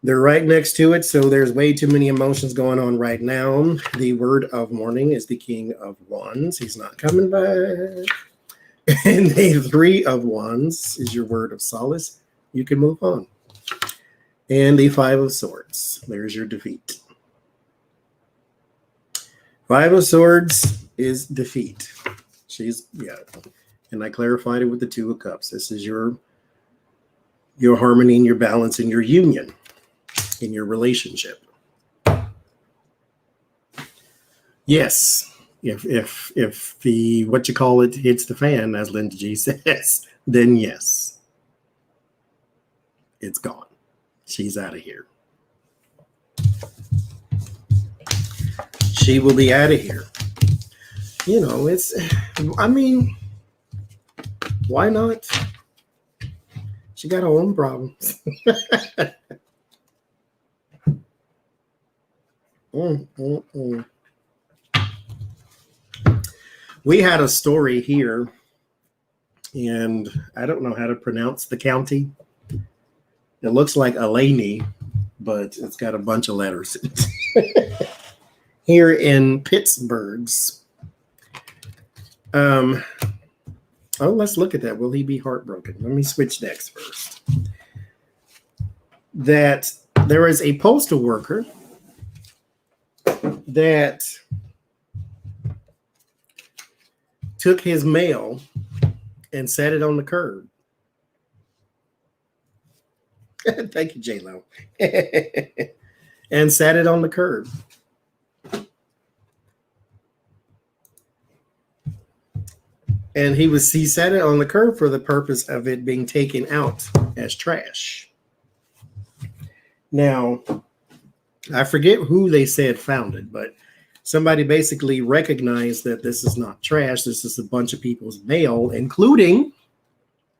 They're right next to it, so there's way too many emotions going on right now. The word of morning is the King of Wands. He's not coming back. And the Three of Wands is your word of solace. You can move on. And the Five of Swords. There's your defeat. Five of Swords is defeat. And I clarified it with the Two of Cups. This is your harmony and your balance and your union in your relationship. Yes, if the what you call it hits the fan, as Linda G says, then yes, it's gone. She's out of here. She will be out of here. Why not? She got her own problems. We had a story here, and I don't know how to pronounce the county. It looks like Elaney, but it's got a bunch of letters. Here in Pittsburgh's. Let's look at that. Will he be heartbroken? Let me switch decks first. That there is a postal worker that took his mail and set it on the curb. Thank you, J-Lo. And sat it on the curb. And he set it on the curb for the purpose of it being taken out as trash. Now, I forget who they said found it, but somebody basically recognized that this is not trash. This is a bunch of people's mail, including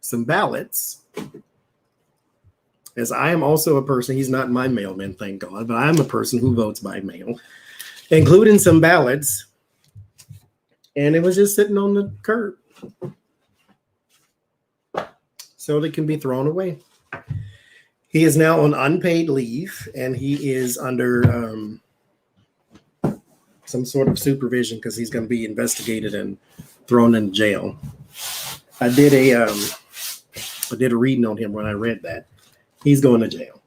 some ballots. As I am also a person, he's not my mailman, thank God, but I'm a person who votes by mail, including some ballots. And it was just sitting on the curb. So they can be thrown away. He is now on unpaid leave, and he is under some sort of supervision because he's going to be investigated and thrown in jail. I did a reading on him when I read that. He's going to jail.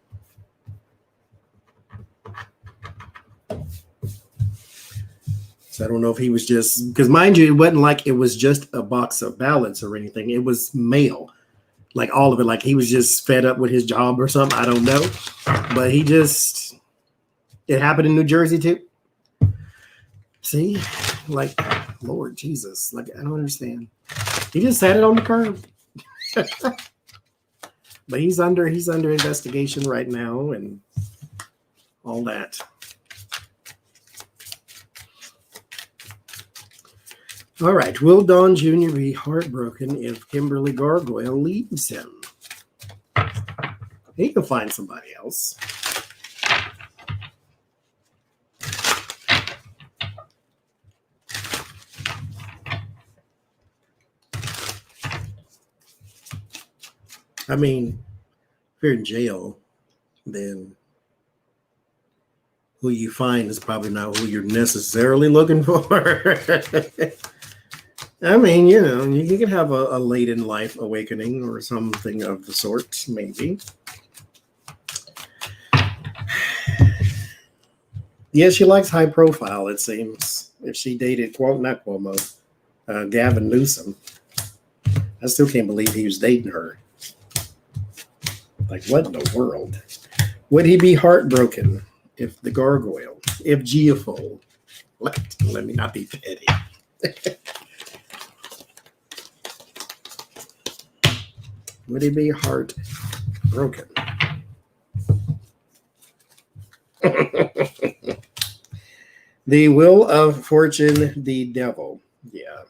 So I don't know if he was just, because mind you, it wasn't like it was just a box of ballots or anything. It was mail, like all of it. Like he was just fed up with his job or something. I don't know. But it happened in New Jersey too. See, like, Lord Jesus, like, I don't understand. He just had it on the curb. But he's under investigation right now and all that. All right. Will Don Jr. be heartbroken if Kimberly Gargoyle leaves him? He can find somebody else. I mean, if you're in jail, then who you find is probably not who you're necessarily looking for. I mean, you can have a late in life awakening or something of the sort, maybe. Yeah, she likes high profile, it seems. If she dated Gavin Newsom, I still can't believe he was dating her. Like, what in the world? Would he be heartbroken if the gargoyle, if Guilfoyle, let me not be petty. Would he be heartbroken? The Wheel of Fortune, the Devil. Yeah.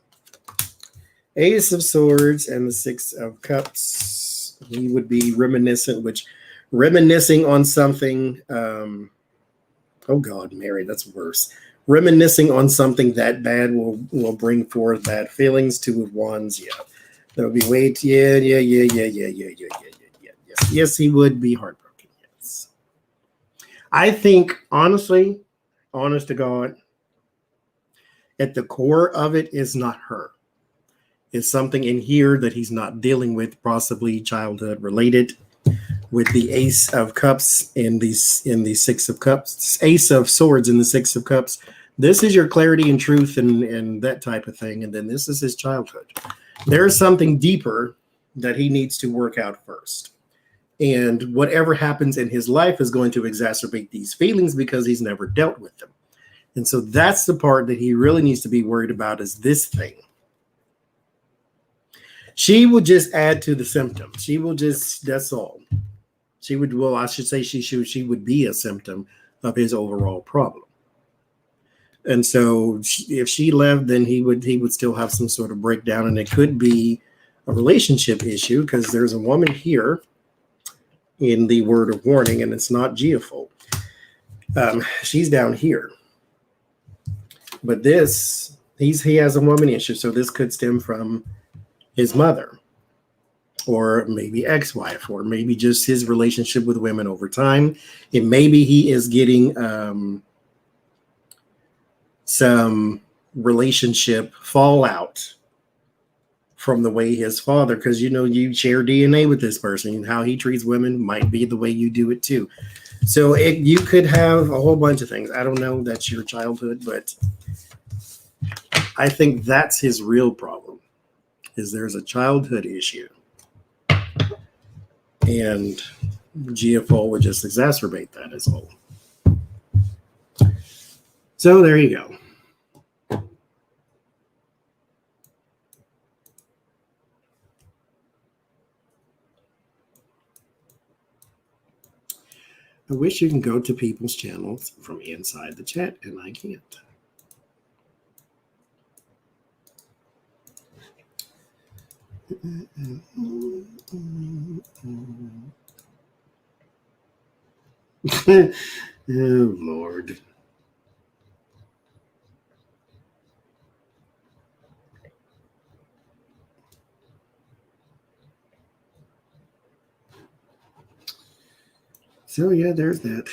Ace of Swords and the Six of Cups. He would be reminiscing on something. Oh God, Mary, that's worse. Reminiscing on something that bad will bring forth bad feelings. Two of Wands. Yeah. That would be wait. Yeah. Yes, he would be heartbroken. Yes. I think, honestly, honest to God, at the core of it is not her. It's something in here that he's not dealing with, possibly childhood related, with the Ace of Cups in the Six of Cups, Ace of Swords in the Six of Cups. This is your clarity and truth and that type of thing. And then this is his childhood. There is something deeper that he needs to work out first. And whatever happens in his life is going to exacerbate these feelings because he's never dealt with them. And so that's the part that he really needs to be worried about, is this thing. She will just add to the symptoms. She will just, that's all. She would, well, I should say she would be a symptom of his overall problem. And so if she left, then he would still have some sort of breakdown, and it could be a relationship issue because there's a woman here in the word of warning, and it's not Guilfoyle. She's down here. But this, he has a woman issue, so this could stem from his mother, or maybe ex-wife, or maybe just his relationship with women over time. And maybe he is getting some relationship fallout from the way his father, because you share DNA with this person, and how he treats women might be the way you do it too. So you could have a whole bunch of things. I don't know, that's your childhood, but I think that's his real problem, is there's a childhood issue. And Guilfoyle would just exacerbate that, is all. So there you go. I wish you can go to people's channels from inside the chat, and I can't. Oh, Lord. So, yeah, there's that.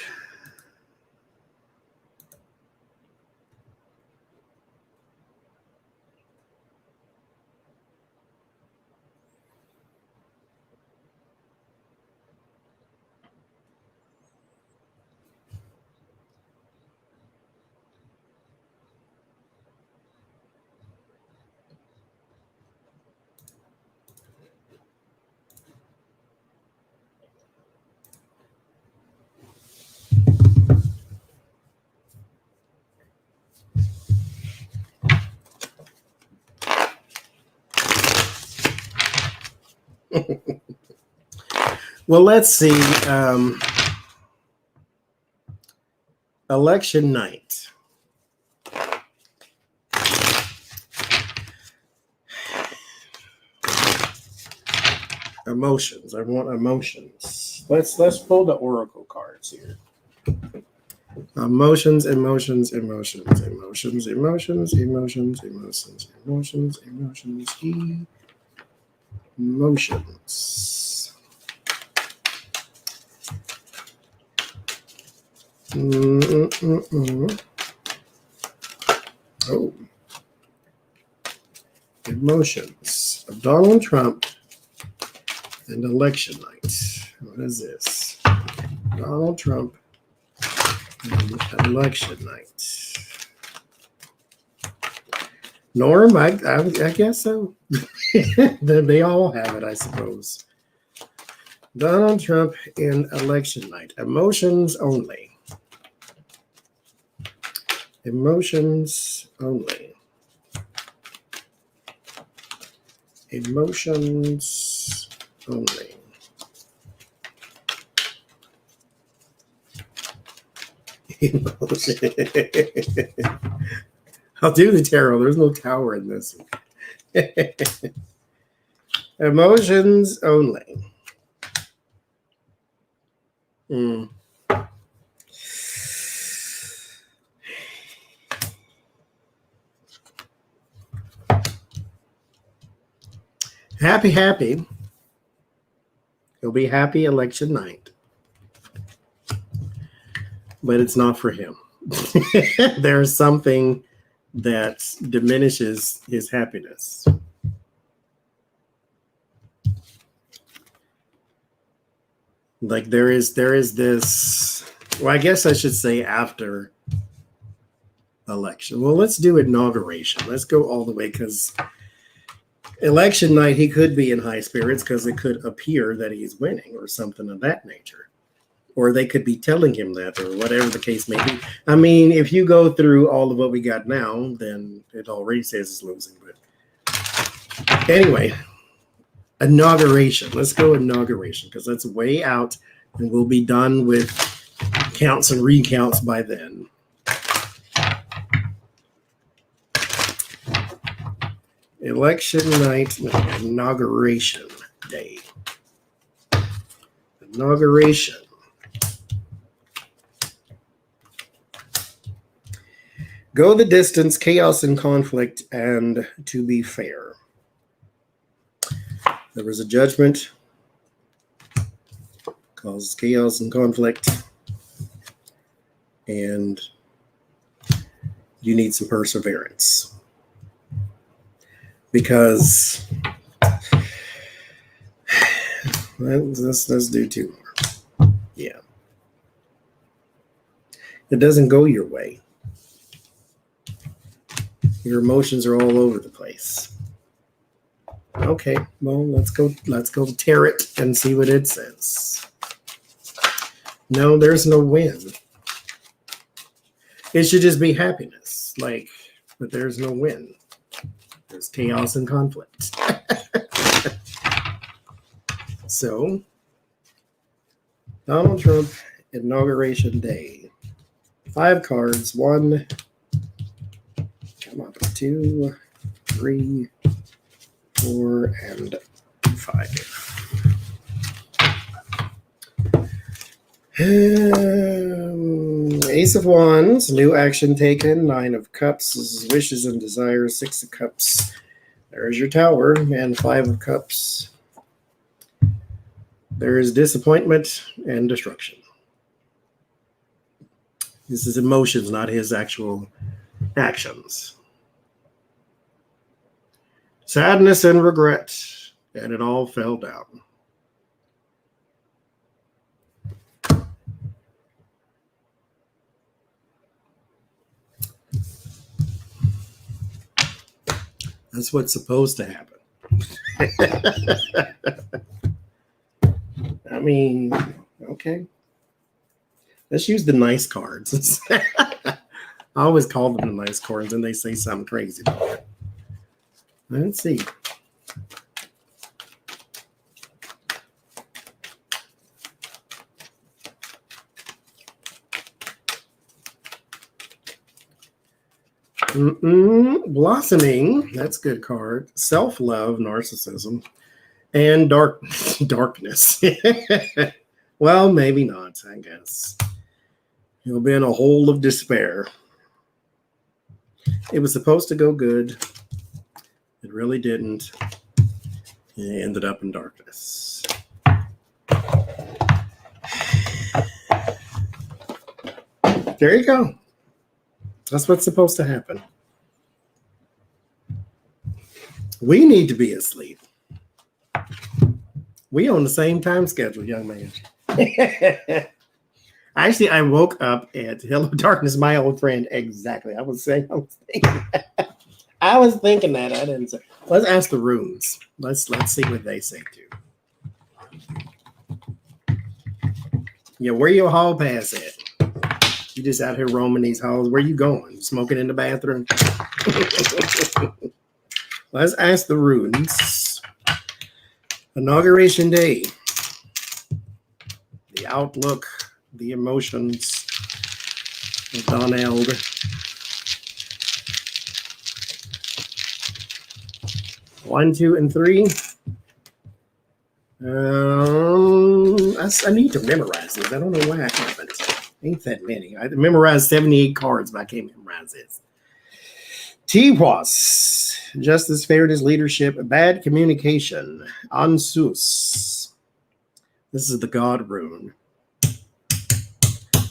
Well, let's see. Election night. Emotions. I want emotions. Let's pull the oracle cards here. Emotions. Emotions. Oh. Emotions of Donald Trump and election night. What is this? Donald Trump and election night. Norm, I guess so. They all have it, I suppose. Donald Trump and election night. Emotions only. Emotions only. Emotions only. I'll do the tarot. There's no tower in this. Emotions only. Happy. He'll be happy election night. But it's not for him. There's something that diminishes his happiness. Like there is this, well, I guess I should say after election. Well, let's do inauguration. Let's go all the way, because election night, he could be in high spirits because it could appear that he's winning or something of that nature. Or they could be telling him that, or whatever the case may be. I mean, if you go through all of what we got now, then it already says it's losing. But anyway, inauguration. Let's go inauguration, because that's way out, and we'll be done with counts and recounts by then. Election night, inauguration day. Inauguration. Go the distance, chaos and conflict, and to be fair. There was a judgment, causes chaos and conflict, and you need some perseverance. Because let's do two more. Yeah. It doesn't go your way. Your emotions are all over the place. Okay, well, let's go tear it and see what it says. No, there's no win. It should just be happiness, but there's no win. There's chaos and conflict. So, Donald Trump, inauguration day. 5 cards. 1, come on, 2, 3, 4, and 5. Ace of Wands, new action taken. 9 of Cups, this is wishes and desires. 6 of Cups, there's your Tower. And 5 of Cups, there is disappointment and destruction. This is emotions, not his actual actions. Sadness and regret, and it all fell down. That's what's supposed to happen. I mean, okay. Let's use the nice cards. I always call them the nice cards, and they say something crazy about it. Let's see. Blossoming, that's a good card. Self-love, narcissism, and darkness. Well, maybe not, I guess. He'll be in a hole of despair. It was supposed to go good. It really didn't. It ended up in darkness. There you go. That's what's supposed to happen. We need to be asleep. We on the same time schedule, young man. Actually, I woke up at Hello Darkness, my old friend. Exactly. I was thinking that. I didn't say. Let's ask the runes. Let's see what they say too. Yeah, where your hall pass at? You just out here roaming these halls. Where you going? Smoking in the bathroom? Let's ask the runes. Inauguration day. The outlook, the emotions, Donald. One, two, and three. I need to memorize these. I don't know why I haven't. Ain't that many. I memorized 78 cards, but I can't memorize this. Tiwas, justice, fairness, leadership, bad communication. Ansus. This is the God rune.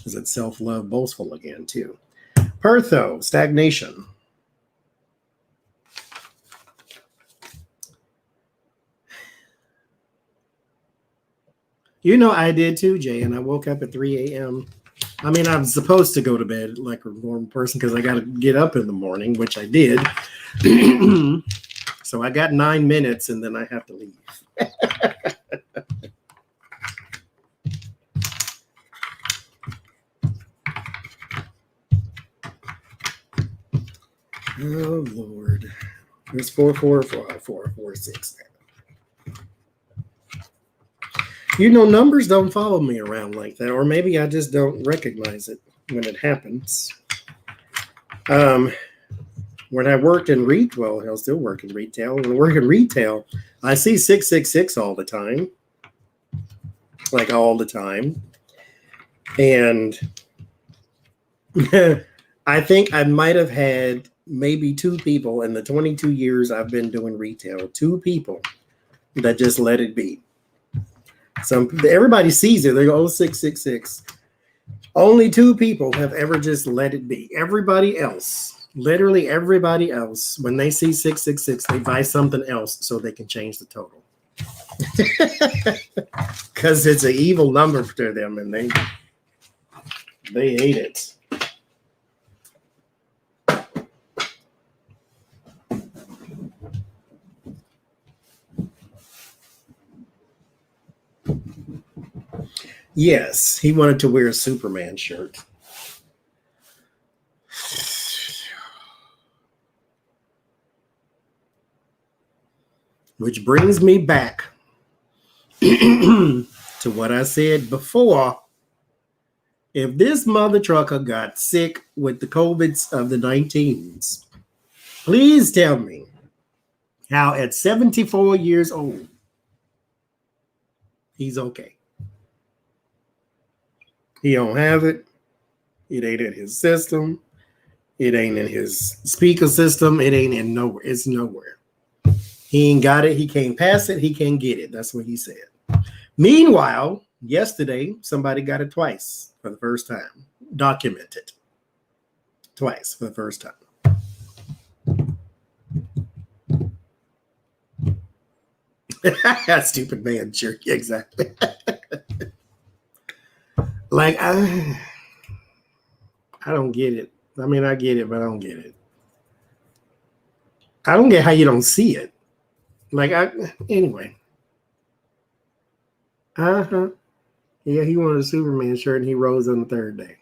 Is it self-love, boastful again, too? Pertho, stagnation. You know I did too, Jay, and I woke up at 3 a.m. I mean, I'm supposed to go to bed like a normal person because I got to get up in the morning, which I did. So I got 9 minutes, and then I have to leave. Oh, Lord. There's 4, 4, 4, 4, 4, 6. You know, numbers don't follow me around like that, or maybe I just don't recognize it when it happens. When I worked in retail, I still work in retail. When I work in retail, I see 666 all the time, like all the time. And I think I might have had maybe 2 people in the 22 years I've been doing retail, 2 people that just let it be. Everybody sees it. They go, oh, 666. Only 2 people have ever just let it be. Everybody else, literally everybody else, when they see 666, they buy something else so they can change the total. Because it's an evil number to them, and they hate it. Yes, he wanted to wear a Superman shirt. Which brings me back to what I said before. If this mother trucker got sick with the COVIDs of the 19s, please tell me how at 74 years old, he's okay. He don't have it. It ain't in his system. It ain't in his speaker system. It ain't in nowhere. It's nowhere. He ain't got it. He can't pass it. He can't get it. That's what he said. Meanwhile, yesterday, somebody got it twice for the first time. Documented. Twice for the first time. Stupid man, sure. Exactly. Like, I don't get it. I mean, I get it, but I don't get it. I don't get how you don't see it. Like, anyway. Yeah, he wanted a Superman shirt, and he rose on the 3rd day.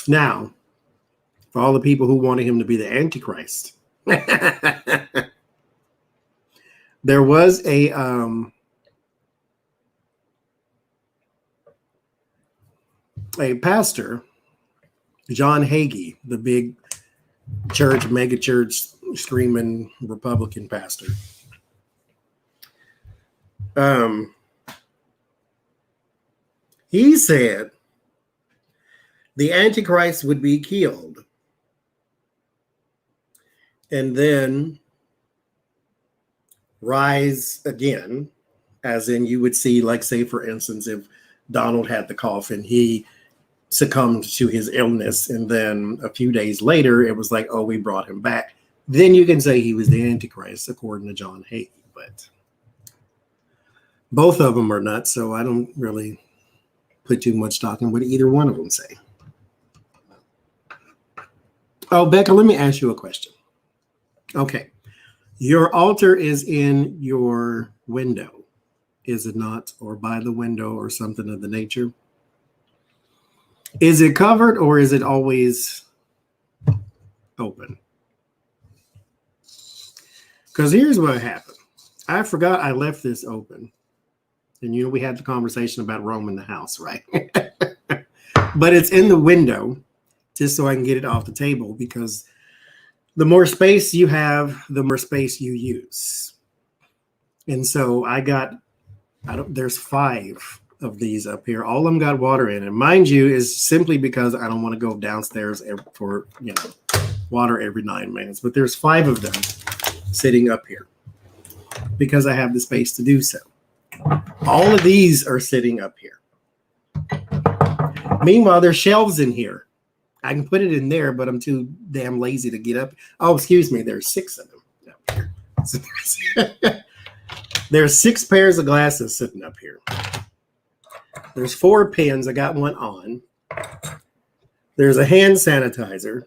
Now, for all the people who wanted him to be the Antichrist, there was a pastor, John Hagee, the big church, mega church, screaming Republican pastor. He said the Antichrist would be killed, and then rise again, as in you would see, like, say, for instance, if Donald had the cough and he succumbed to his illness, and then a few days later, it was like, oh, we brought him back. Then you can say he was the Antichrist, according to John Hagee. But both of them are nuts, so I don't really put too much stock in what either one of them say. Oh, Becca, let me ask you a question. Okay. Your altar is in your window, is it not? Or by the window or something of the nature? Is it covered or is it always open? Because here's what happened. I forgot I left this open. And we had the conversation about roaming the house, right? But it's in the window just so I can get it off the table because the more space you have, the more space you use. And so there's 5 of these up here. All of them got water in it. Mind you, is simply because I don't want to go downstairs for, water every 9 minutes. But there's 5 of them sitting up here because I have the space to do so. All of these are sitting up here. Meanwhile, there's shelves in here. I can put it in there, but I'm too damn lazy to get up. Oh, excuse me. There's 6 of them up here. So there's 6 pairs of glasses sitting up here. There's 4 pens. I got one on. There's a hand sanitizer.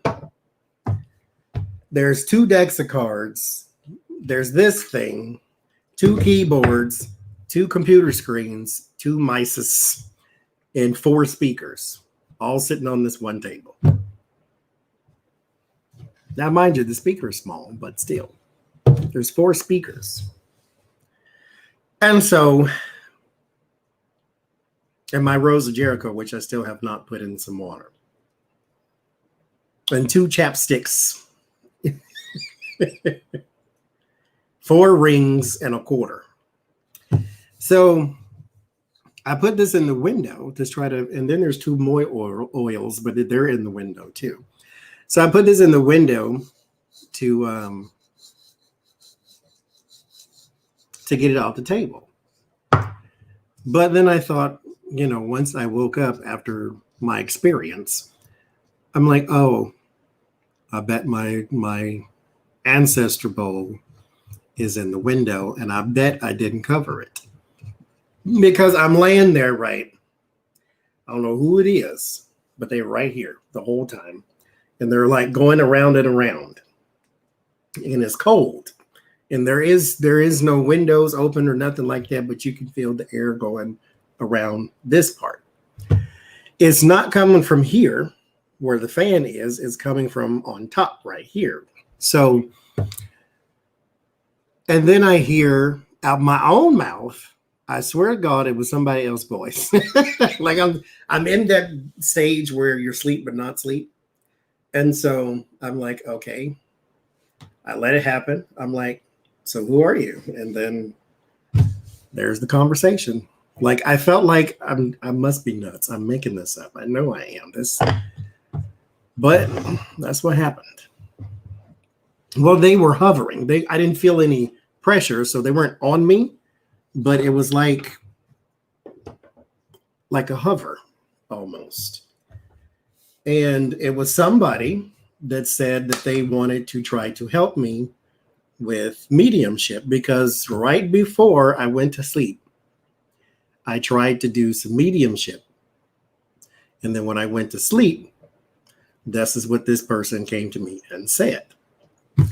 There's 2 decks of cards. There's this thing. 2 keyboards. 2 computer screens. 2 mices. And 4 speakers. All sitting on this one table. Now, mind you, the speaker is small, but still. There's 4 speakers. And so, and my Rose of Jericho, which I still have not put in some water. And 2 chapsticks. 4 rings and a quarter. So I put this in the window to try to, and then there's 2 more oils, but they're in the window too. So I put this in the window to get it off the table. But then I thought, once I woke up after my experience, I'm like, oh, I bet my ancestor bowl is in the window, and I bet I didn't cover it. Because I'm laying there, right? I don't know who it is, but they're right here the whole time. And they're like going around and around. And it's cold. And there is no windows open or nothing like that, but you can feel the air going around this part. It's not coming from here where the fan is. It's coming from on top right here. So, and then I hear out my own mouth, I swear to God, it was somebody else's voice. Like I'm in that stage where you're asleep but not sleep. And so I'm like, okay. I let it happen. I'm like, so who are you? And then there's the conversation. Like I felt like I must be nuts. I'm making this up. I know I am. But that's what happened. Well, they were hovering. I didn't feel any pressure, so they weren't on me. But it was like a hover almost. And it was somebody that said that they wanted to try to help me with mediumship because right before I went to sleep, I tried to do some mediumship. And then when I went to sleep, this is what this person came to me and said. I'm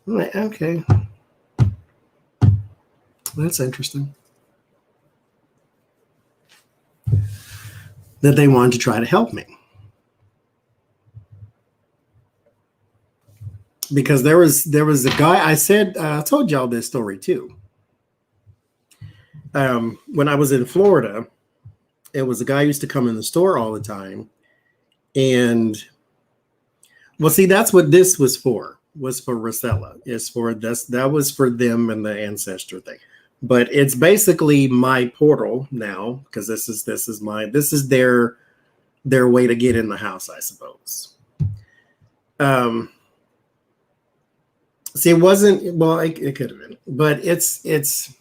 like, okay. That's interesting. That they wanted to try to help me. Because there was a guy, I told y'all this story too. When I was in Florida, it was a guy who used to come in the store all the time. And well, see, that's what this was for Rosella. It's for this, that was for them and the ancestor thing. But it's basically my portal now, because this is their way to get in the house, I suppose. See, it wasn't, well, it could have been, but it's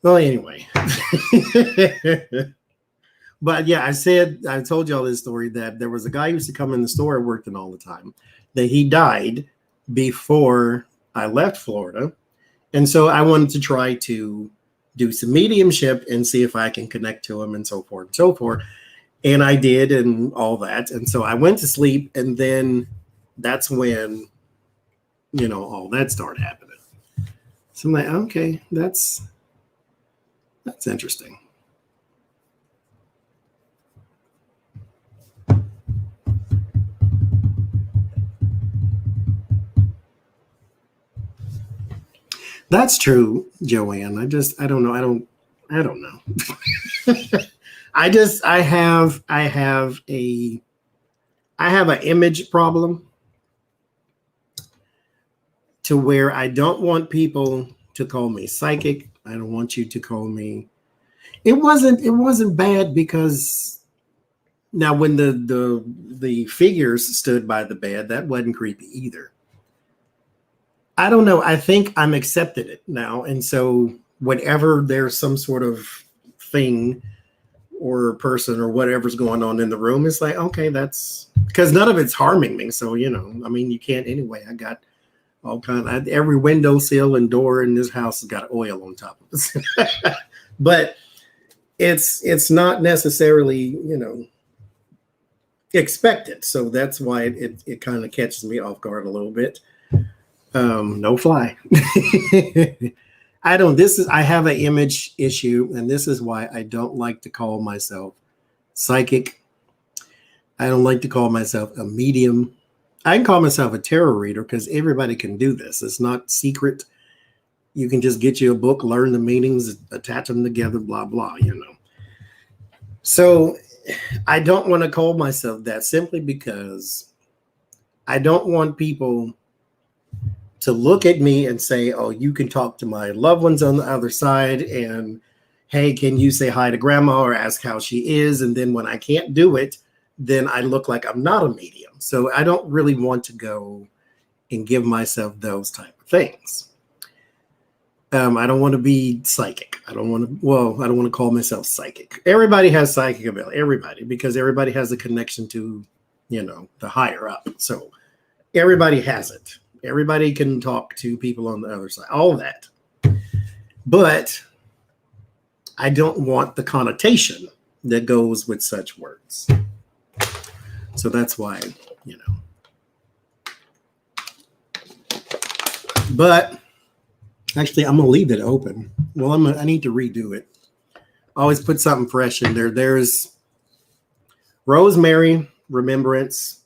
well, anyway. But yeah, I told y'all this story that there was a guy who used to come in the store I worked in all the time, that he died before I left Florida. And so I wanted to try to do some mediumship and see if I can connect to him and so forth and so forth. And I did and all that. And so I went to sleep, and then that's when, all that started happening. So I'm like, okay, that's interesting. That's true, Joanne. I don't know. I don't know. I have an image problem to where I don't want people to call me psychic. I don't want you to call me. It wasn't bad because now when the figures stood by the bed, that wasn't creepy either. I don't know. I think I'm accepted it now. And so whenever there's some sort of thing or person or whatever's going on in the room, it's like, okay, that's because none of it's harming me. So, I mean, you can't anyway. I got every windowsill and door in this house has got oil on top of it. But it's not necessarily, expected. So that's why it kind of catches me off guard a little bit. No fly. I have an image issue, and this is why I don't like to call myself psychic. I don't like to call myself a medium. I can call myself a tarot reader because everybody can do this. It's not secret. You can just get you a book, learn the meanings, attach them together, blah, blah, So I don't want to call myself that simply because I don't want people to look at me and say, oh, you can talk to my loved ones on the other side. And hey, can you say hi to grandma or ask how she is? And then when I can't do it, then I look like I'm not a medium. So I don't really want to go and give myself those type of things. I don't want to be psychic. I don't want to call myself psychic. Everybody has psychic ability, everybody, because everybody has a connection to, the higher up. So everybody has it. Everybody can talk to people on the other side, all that. But I don't want the connotation that goes with such words. So that's why, But actually, I'm going to leave it open. Well, I need to redo it. Always put something fresh in there. There's rosemary, remembrance.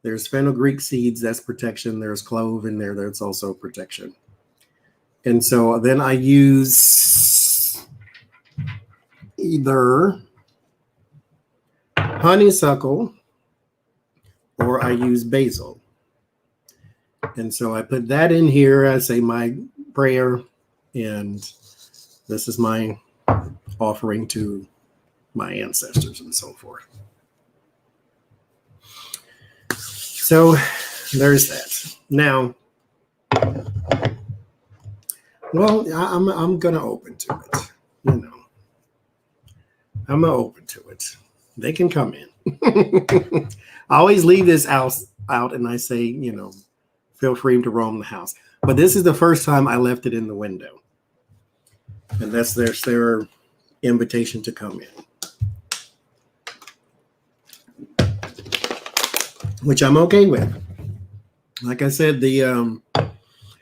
There's fenugreek seeds, that's protection. There's clove in there, that's also protection. And so then I use either honeysuckle or I use basil. And so I put that in here. I say my prayer, and this is my offering to my ancestors and so forth. So there's that. Now, well, I'm gonna open to it. I'm gonna open to it. They can come in. I always leave this house out, and I say, feel free to roam the house. But this is the first time I left it in the window, and that's their invitation to come in, which I'm okay with. Like I said,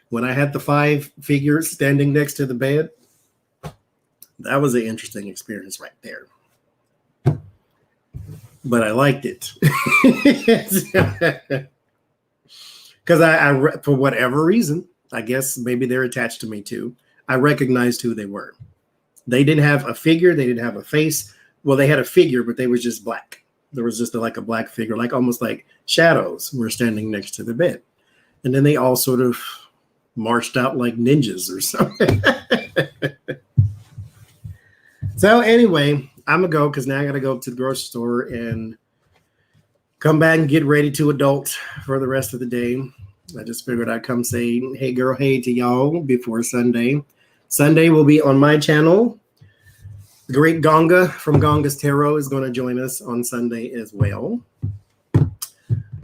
when I had the 5 figures standing next to the bed, that was an interesting experience right there. But I liked it because I for whatever reason, I guess maybe they're attached to me too. I recognized who they were. They didn't have a figure. They didn't have a face. Well, they had a figure, but they was just black. There was just like a black figure, like almost like shadows were standing next to the bed. And then they all sort of marched out like ninjas or something. So anyway, I'm going to go because now I got to go to the grocery store and come back and get ready to adult for the rest of the day. I just figured I'd come say, hey, girl, hey to y'all before Sunday. Sunday will be on my channel. The great Ganga from Ganga's Tarot is going to join us on Sunday as well.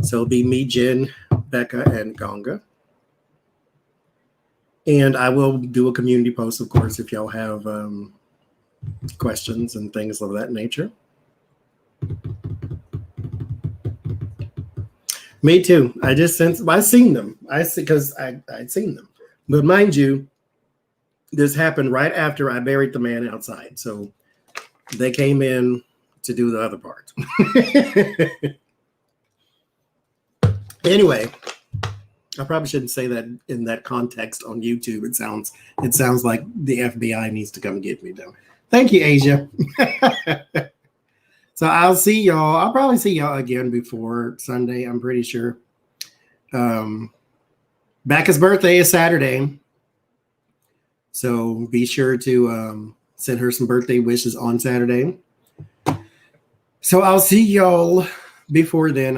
So it'll be me, Jen, Becca, and Ganga. And I will do a community post, of course, if y'all have questions and things of that nature. Me too. I seen them. Because I'd seen them. But mind you, this happened right after I buried the man outside. So they came in to do the other part. Anyway, I probably shouldn't say that in that context on YouTube. It sounds like the FBI needs to come get me though. Thank you, Asia. So I'll see y'all. I'll probably see y'all again before Sunday. I'm pretty sure. Becca's birthday is Saturday. So be sure to send her some birthday wishes on Saturday. So I'll see y'all before then.